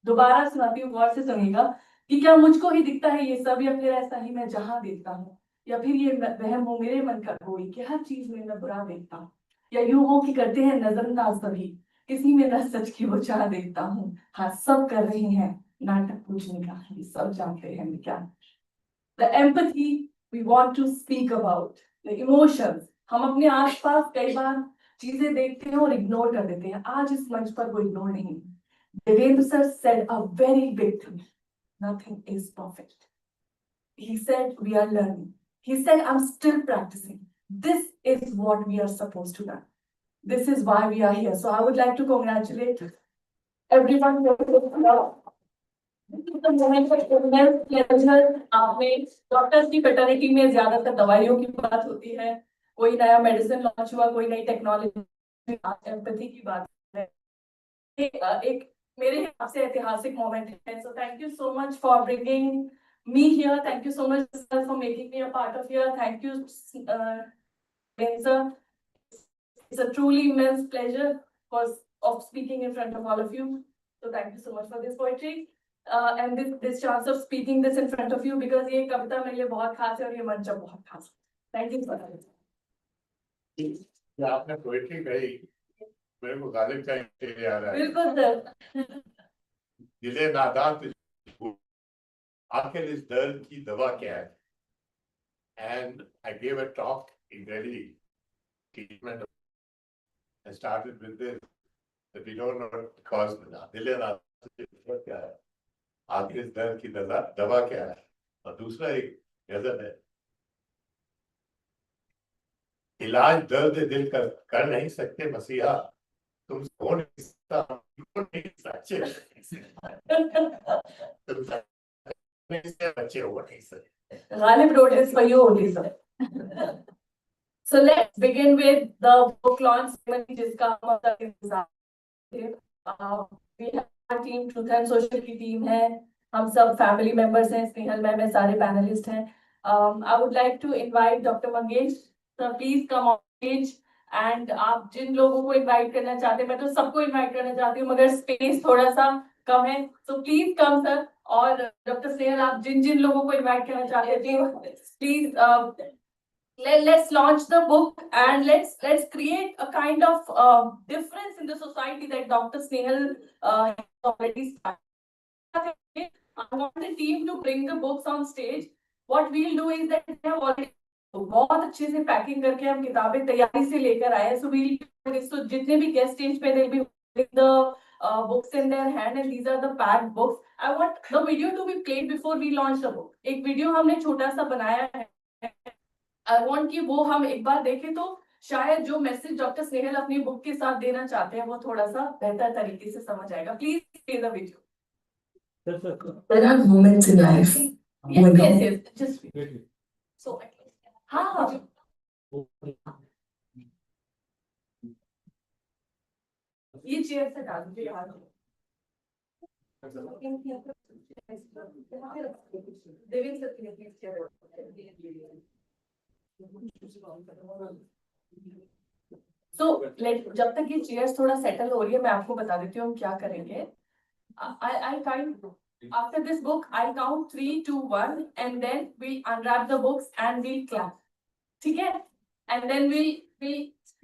J: दोबारा सुनाती हूँ, गौर से सुनिएगा, कि क्या मुझको ही दिखता है ये सब, या फिर ऐसा ही मैं जहाँ देखता हूँ, या फिर ये वहम हो मेरे मन का कोई कि हर चीज में मैं बुरा देखता हूँ, या यूं हो कि करते हैं नजरअंदाज सभी, किसी में न सच की वो चाह देखता हूँ। हाँ, सब कर रहे हैं नाटक पूछने का, ये सब जानते हैं मैं क्या। The empathy we want to speak about, the emotions, हम अपने आसपास कई बार चीजें देखते हैं और इग्नोर कर देते हैं, आज इस मंच पर वो इग्नोर नहीं। Devendra sir said a very big thing. Nothing is perfect. He said we are learning. He said I'm still practicing. This is what we are supposed to learn. This is why we are here. So I would like to congratulate everyone here. आपने doctors की fraternity में ज्यादातर दवाइयों की बात होती है, कोई नया मेडिसिन लॉन्च हुआ, कोई नई टेक्नोलॉजी, एम्पैथी की बात है, एक मेरे हिसाब से ऐतिहासिक मोमेंट है। So thank you so much for bringing me here. Thank you so much sir for making me a part of here. Thank you, sir. It's a truly immense pleasure of speaking in front of all of you. So thank you so much for this poetry and this chance of speaking this in front of you, because ये कविता मेरे लिए बहुत खास है और ये मंच बहुत खास है। Thank you so much.
D: आपने पोएट्री कही, मेरे को गालिब का शेर याद आया।
J: बिल्कुल सर।
D: दिले नादान तुझको, आखिर इस दर्द की दवा क्या है? And I gave a talk in Delhi. I started with this, that we don't know what caused दिले नादान तुझको क्या है, आखिर इस दर्द की दवा क्या है। और दूसरा एक गजल है, इलाज दर्द दिल का कर नहीं सकते मसीहा, तुम हो नहीं सकता, तुम नहीं सच्चे, तुम बच्चे हो नहीं सकते।
J: Ghalib wrote this for you only, sir. So let's begin with the book launch ceremony, जिसका हम अब इंतजार थे। We have our team, Truth and Social की टीम है, हम सब फैमिली मेंबर्स हैं, स्नेहल मैम है, सारे पैनलिस्ट हैं। I would like to invite Dr. Mangesh, sir, please come on stage. And आप जिन लोगों को इनवाइट करना चाहते हैं, मैं तो सबको इनवाइट करना चाहती हूँ, मगर स्पेस थोड़ा सा कम है, सो प्लीज कम सर। और डॉक्टर स्नेहल, आप जिन जिन लोगों को इनवाइट करना चाहते हैं, please let's launch the book and let's create a kind of difference in the society that Dr. Snehal has already started. I want the team to bring the books on stage. What we'll do is that we have already बहुत अच्छे से packing करके हम किताबें तैयारी से लेकर आए हैं, so जितने भी गेस्ट स्टेज पे they'll be holding the books in their hand and these are the packed books. I want the video to be played before we launch the book. एक वीडियो हमने छोटा सा बनाया है, I want कि वो हम एक बार देखें तो शायद जो मैसेज डॉक्टर स्नेहल अपनी बुक के साथ देना चाहते हैं वो थोड़ा सा बेहतर तरीके से समझ आएगा। Please play the video.
K: There are moments in life when
J: yes, just so हाँ ये चेयर से डाल दीजिए यार। Devendra sir please chair. So जब तक ये चेयर्स थोड़ा सेटल हो रही है, मैं आपको बता देती हूँ हम क्या करेंगे। I kind after this book I'll count 3, 2, 1 and then we'll unwrap the books and we'll clap. ठीक है? And then we'll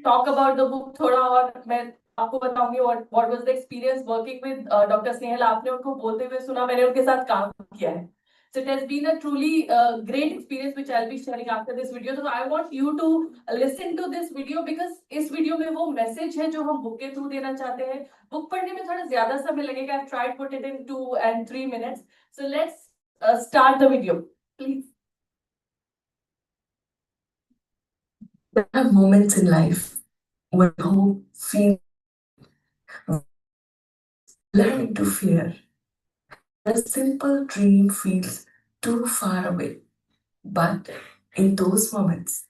J: talk about the book थोड़ा, और मैं आपको बताऊंगी what was the experience working with Dr. Snehal. आपने उनको बोलते हुए सुना, मैंने उनके साथ काम किया है। So it has been a truly great experience which I'll be sharing after this video. So I want you to listen to this video because इस वीडियो में वो मैसेज है जो हम बुक के थ्रू देना चाहते हैं. बुक पढ़ने में थोड़ा ज्यादा समय लगेगा. I've tried put it in 2 and 3 minutes. So let's start the video, please.
K: There are moments in life when hope feels learning to fear. A simple dream feels too far away. But in those moments,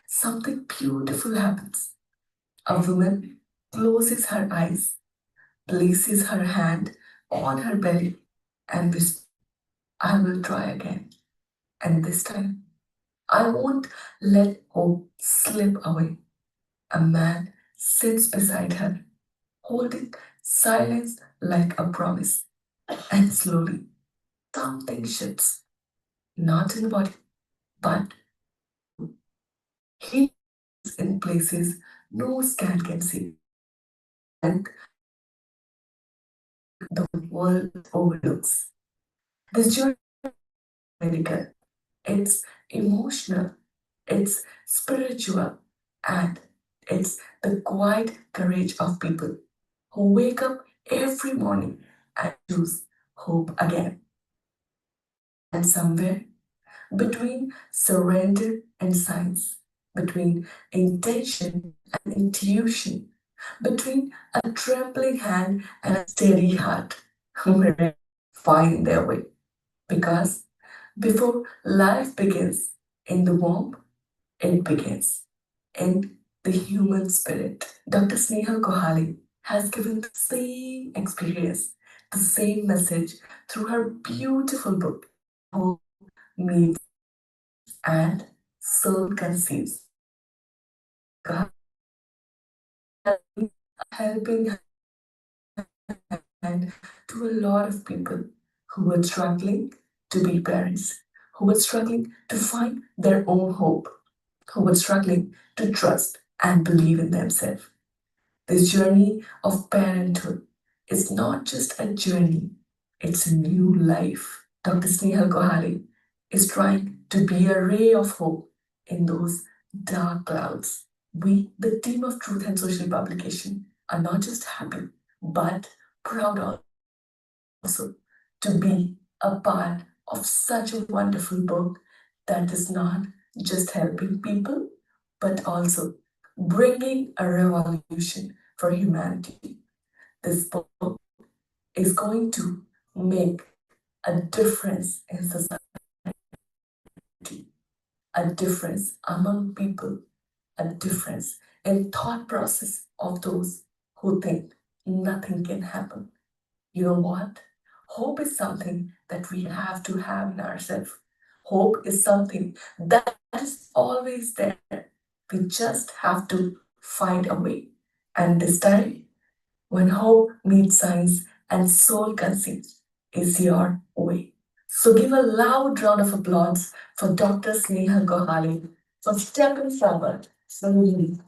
K: something beautiful happens. A woman closes her eyes, places her hand on her belly, and whispers, I will try again. And this time, I won't let hope slip away. A man sits beside her, holding silence like a promise. And slowly, something shifts, not in the body, but he is in places no scan can see. And the world overlooks. This journey is medical, it's emotional, it's spiritual, and it's the quiet courage of people who wake up every morning and choose hope again. And somewhere between surrender and science, between intention and intuition, between a trembling hand and a steady heart, will find their way. Because before life begins in the womb, it begins in the human spirit. Dr. Snehal Kohali has given the same experience, the same message through her beautiful book, Hope Meets and Soul Conceives. Helping hand to a lot of people who were struggling to be parents, who were struggling to find their own hope, who were struggling to trust and believe in themselves. This journey of parenthood is not just a journey, it's a new life. Dr. Snehal Kohali is trying to be a ray of hope in those dark clouds. We, the team of Truth and Social Publication, are not just happy, but proud also to be a part of such a wonderful book that is not just helping people, but also bringing a revolution for humanity. This book is going to make a difference in society, a difference among people, a difference in thought process of those who think nothing can happen. You know what? Hope is something that we have to have in ourselves. Hope is something that is always there. We just have to find a way. And this time, when hope meets science and soul conceives, is your way. So give a loud round of applause for Dr. Snehal Gohali for stepping forward, for me,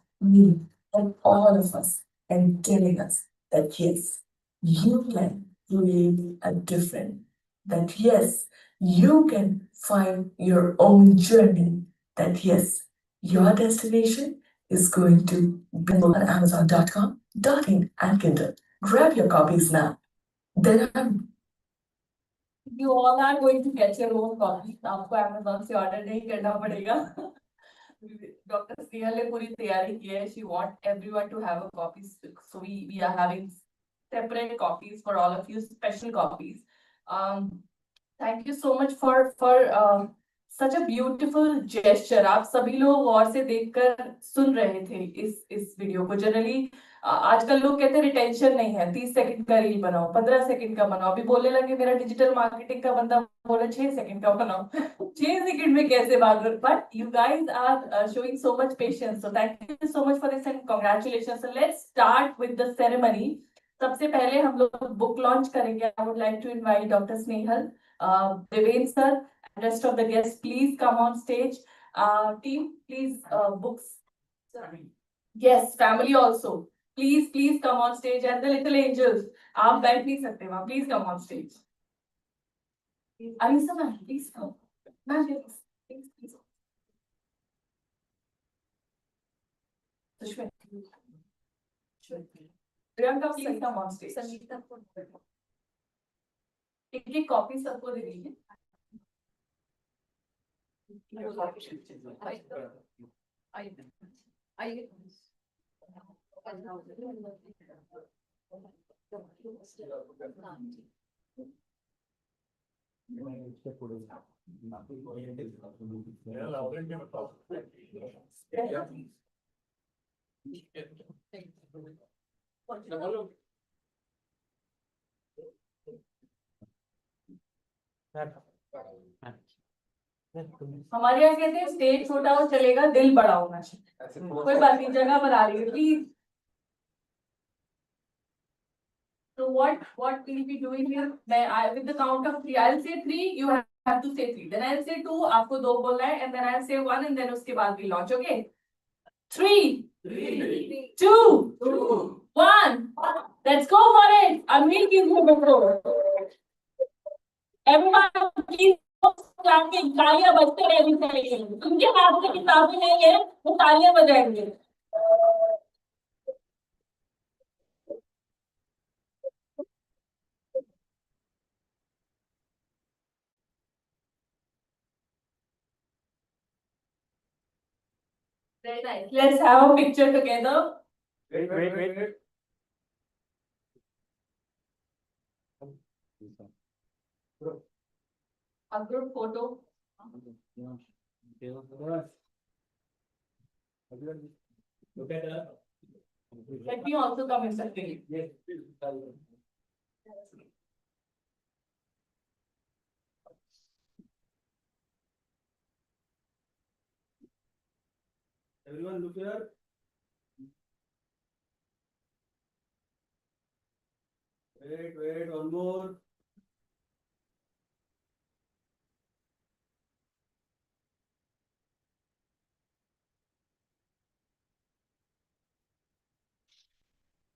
K: and all of us, and telling us that yes, you can create a difference. That yes, you can find your own journey. That yes, your destination is going to be on Amazon.com, .in, and Kindle. Grab your copies now. There are
J: You all are going to get your own copy. आपको Amazon से order नहीं करना पड़ेगा. Dr. Snehal ने पूरी तैयारी की है. She want everyone to have a copy. So we are having separate copies for all of you, special copies. Thank you so much for such a beautiful gesture. आप सभी लोग गौर से देखकर सुन रहे थे इस वीडियो को. जनरली आजकल लोग कहते हैं रिटेंशन नहीं है, 30 सेकंड का रील बनाओ, 15 सेकंड का बनाओ. अभी बोलने लगे मेरा डिजिटल मार्केटिंग का बंदा बोला 6 सेकंड का बनाओ. 6 सेकंड में कैसे बात कर. But you guys are showing so much patience. So thank you so much for this and congratulations. So let's start with the ceremony. सबसे पहले हम लोग बुक लॉन्च करेंगे. I would like to invite Dr. Snehal, Devendra sir, and rest of the guests. Please come on stage. Team, please, books. Sorry. Yes, family also. Please come on stage. And the little angels. आप बैठ नहीं सकते वहाँ. Please come on stage. Alisa, ma'am, please come. Ma'am, please. Sushmit. Priyanka, please come on stage. एक copy सबको दे दीजिए. हमारे यहाँ कहते हैं स्टेज छोटा हो चलेगा, दिल बड़ा होना चाहिए. कोई बात नहीं, जगह बना लीजिए please. So what we'll be doing here? With the count of 3, I'll say 3. You have to say 3. Then I'll say 2. आपको 2 बोलना है, and then I'll say 1, and then उसके बाद we launch. Okay? 3, 2, 1. Let's go for it. Amir, give me the floor. Everyone, please clapping. तालियां बजते रहनी चाहिए. उनके हाथ में किताबें नहीं है, वो तालियां बजाएंगे. Very nice. Let's have a picture together.
C: Wait.
J: A group photo.
C: Look at her.
J: Let me also come in second.
C: Yes, please. Everyone look here. Wait, one more.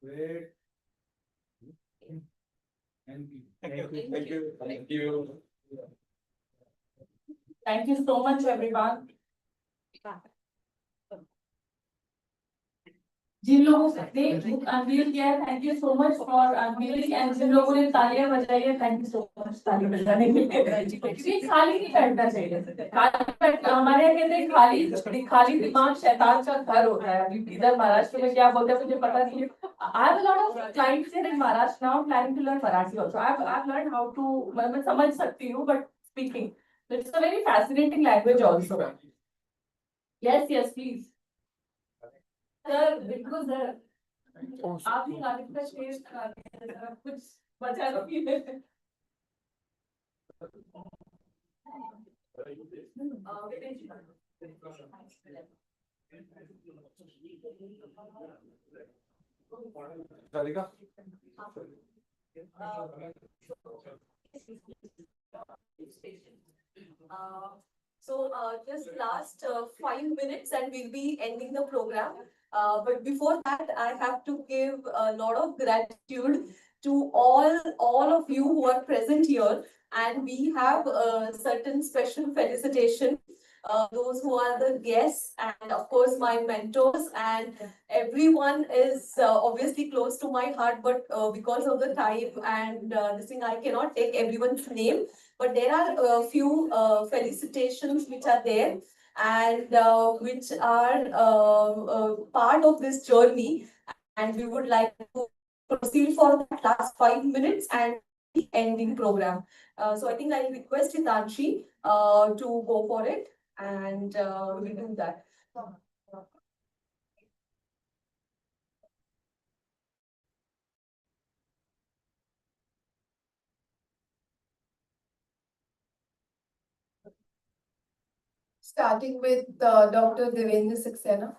C: Wait. Thank you.
J: Thank you so much, everyone. जिन लोगों ने book unveil किया है, thank you so much for unveiling. And जिन लोगों ने तालियां बजाई है, थैंक यू सो मच ताली बजाने के लिए. खाली नहीं बैठना चाहिए. हमारे यहाँ कहते हैं खाली दिमाग शैतान का घर होता है. अभी इधर महाराष्ट्र में क्या बोलते हैं मुझे पता नहीं है. I have a lot of clients here in Maharashtra now. I'm planning to learn Marathi also. I've learned how to. मैं समझ सकती हूँ, but speaking, it's a very fascinating language also. Yes, please. Sir बिल्कुल sir, आप ही नाटक का शेष कुछ बचा लो.
A: So just last 5 minutes and we'll be ending the program. But before that, I have to give a lot of gratitude to all of you who are present here. And we have a certain special felicitation. Those who are the guests and of course my mentors, and everyone is obviously close to my heart, but because of the time and this thing, I cannot take everyone's name. But there are a few felicitations which are there and which are part of this journey, and we would like to proceed for the last 5 minutes and the ending program. So I think I request Hitanshi to go for it, and we do that.
B: Starting with Dr. Devendra Saxena.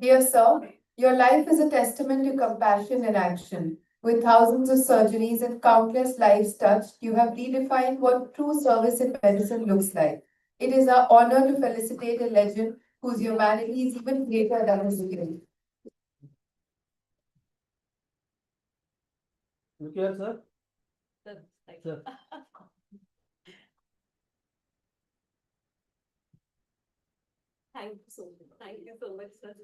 B: Dear sir, your life is a testament to compassion in action. With thousands of surgeries and countless lives touched, you have redefined what true service in medicine looks like. It is our honor to felicitate a legend whose humanity is even greater than his skill.
C: Look here, sir. Sir.
A: Thank you so much. Thank you so much, sir.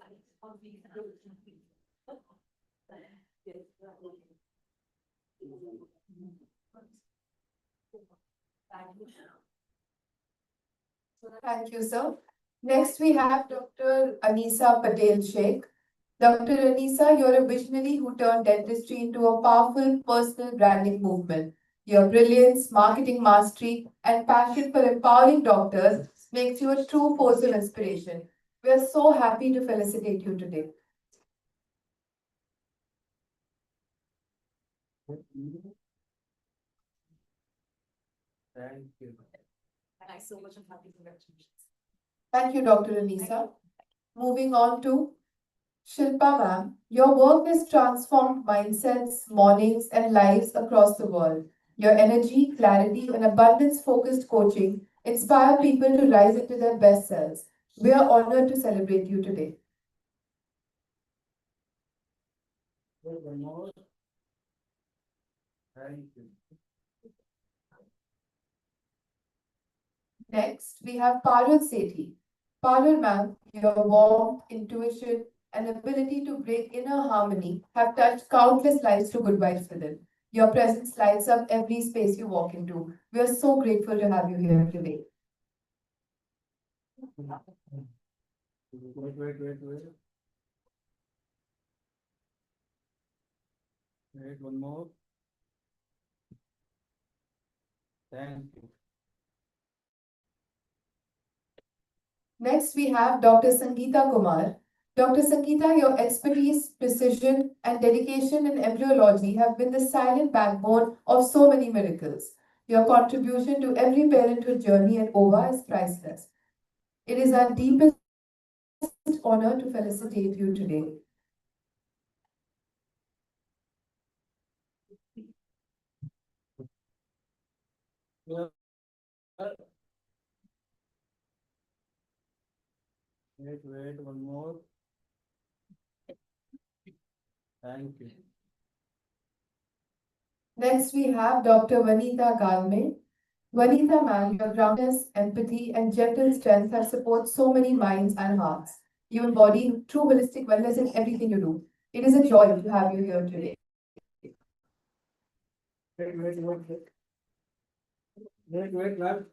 B: Thank you, sir. Next, we have Dr. Anisa Patel Sheikh. Dr. Anisa, you're a visionary who turned dentistry into a powerful personal branding movement. Your brilliance, marketing mastery, and passion for empowering doctors makes you a true force of inspiration. We are so happy to felicitate you today.
C: Thank you.
A: Thanks so much and happy congratulations.
B: Thank you, Dr. Anisa. Moving on to Shilpa ma'am, your work has transformed mindsets, mornings, and lives across the world. Your energy, clarity, and abundance focused coaching inspire people to rise into their best selves. We are honored to celebrate you today.
C: One more. Thank you.
B: Next, we have Parul Sethi. Parul ma'am, your warmth, intuition, and ability to bring inner harmony have touched countless lives to good vibes within. Your presence lights up every space you walk into. We are so grateful to have you here today.
C: Wait. Wait, one more. Thank you.
B: Next, we have Dr. Sangeeta Kumar. Dr. Sangeeta, your expertise, precision, and dedication in embryology have been the silent backbone of so many miracles. Your contribution to every parenthood journey at OVA is priceless. It is our deepest honor to felicitate you today.
C: Yeah. Wait, one more. Thank you.
B: Next, we have Dr. Vanita Galme. Vanita ma'am, your groundness, empathy, and gentle strength have supported so many minds and hearts. You embody true holistic wellness in everything you do. It is a joy to have you here today.
C: Wait, ma'am.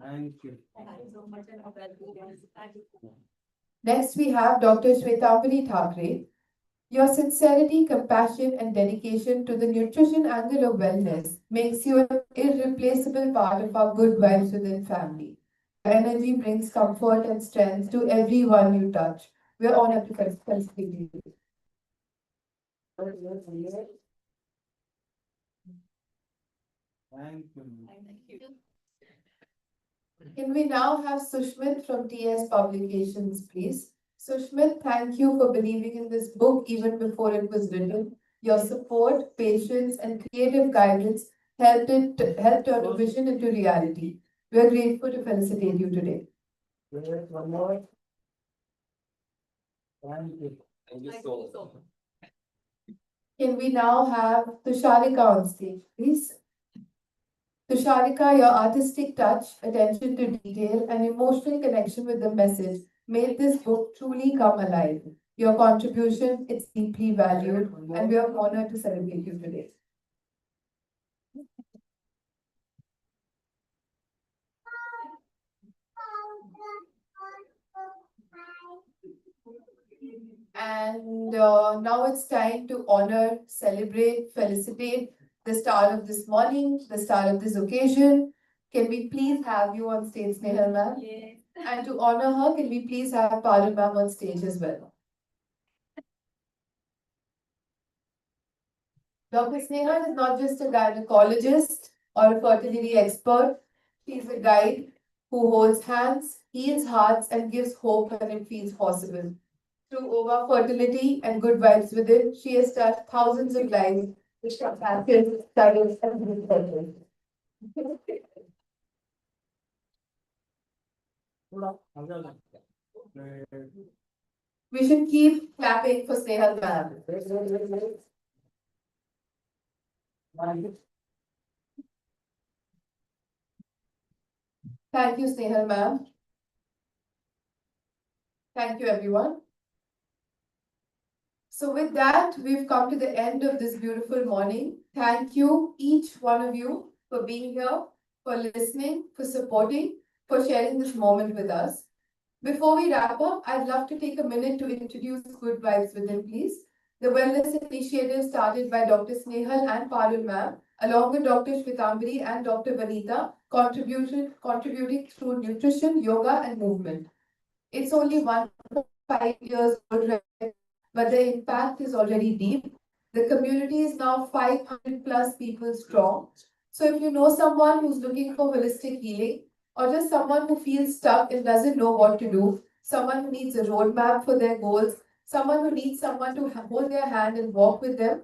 C: Thank you.
A: Thank you so much and congratulations. Thank you.
B: Next, we have Dr. Shvetambari Thakre. Your sincerity, compassion, and dedication to the nutrition angle of wellness makes you an irreplaceable part of our good vibes within family. Your energy brings comfort and strength to everyone you touch. We are honored to felicitate you.
C: Thank you.
A: Thank you.
B: Can we now have Sushmit from TS Publications, please? Sushmit, thank you for believing in this book even before it was written. Your support, patience, and creative guidance helped turn a vision into reality. We are grateful to felicitate you today.
C: Wait, one more. Thank you. Thank you so much.
B: Can we now have Tusharika on stage, please? Tusharika, your artistic touch, attention to detail, and emotional connection with the message made this book truly come alive. Your contribution is deeply valued, and we are honored to celebrate you today. And now it's time to honor, celebrate, felicitate the star of this morning, the star of this occasion. Can we please have you on stage, Snehal ma'am?
A: Yes.
B: And to honor her, can we please have Parul ma'am on stage as well? Dr. Snehal is not just a gynecologist or a fertility expert. She is a guide who holds hands, heals hearts, and gives hope when it feels possible. Through OVA Fertility and Good Vibes Within, she has touched thousands of lives which compassion, studies, and research. We should keep clapping for Snehal ma'am. Thank you, Snehal ma'am. Thank you, everyone. So with that, we've come to the end of this beautiful morning. Thank you, each one of you, for being here, for listening, for supporting, for sharing this moment with us. Before we wrap up, I'd love to take a minute to introduce Good Vibes Within, please. The wellness initiative started by Dr. Snehal and Parul ma'am, along with Dr. Shvetambari and Dr. Vanita, contributing through nutrition, yoga, and movement. It's only 1.5 years old, right? But the impact is already deep. The community is now 500 plus people strong. So if you know someone who's looking for holistic healing, or just someone who feels stuck and doesn't know what to do, someone who needs a roadmap for their goals, someone who needs someone to hold their hand and walk with them,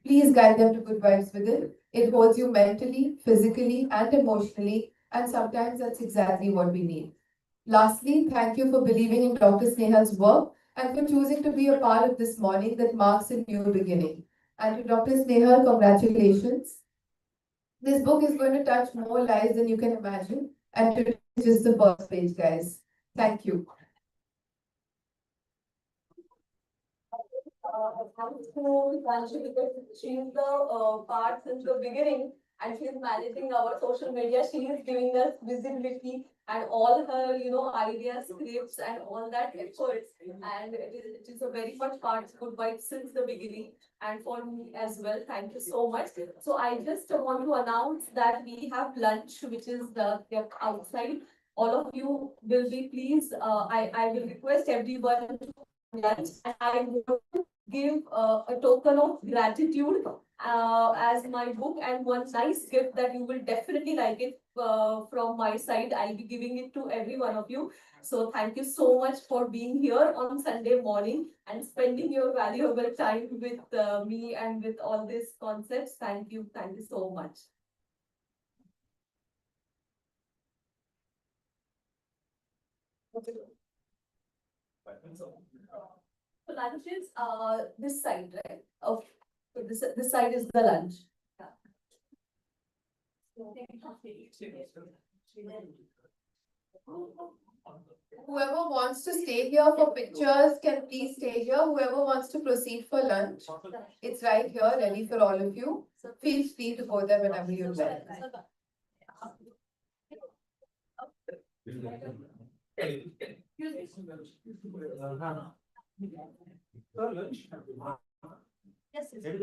B: please guide them to Good Vibes Within. It holds you mentally, physically, and emotionally, and sometimes that's exactly what we need. Lastly, thank you for believing in Dr. Snehal's work and for choosing to be a part of this morning that marks a new beginning. And to Dr. Snehal, congratulations. This book is going to touch more lives than you can imagine, and today is just the first page, guys. Thank you.
A: Thanks to Dipanshu because she's the part since the beginning and she's managing our social media. She is giving us visibility and all her, ideas, scripts and all that efforts. And it is a very much part of Good Vibes since the beginning and for me as well. Thank you so much. So I just want to announce that we have lunch, which is the outside. All of you will be pleased. I will request everyone to lunch and I want to give a token of gratitude as my book and one nice gift that you will definitely like it from my side. I'll be giving it to every one of you. So thank you so much for being here on Sunday morning and spending your valuable time with me and with all these concepts. Thank you. Thank you so much. So lunch is this side, right? Okay. So this side is the lunch.
B: Whoever wants to stay here for pictures can please stay here. Whoever wants to proceed for lunch, it's right here, ready for all of you. Feel free to go there whenever you like.
A: Yes, yes.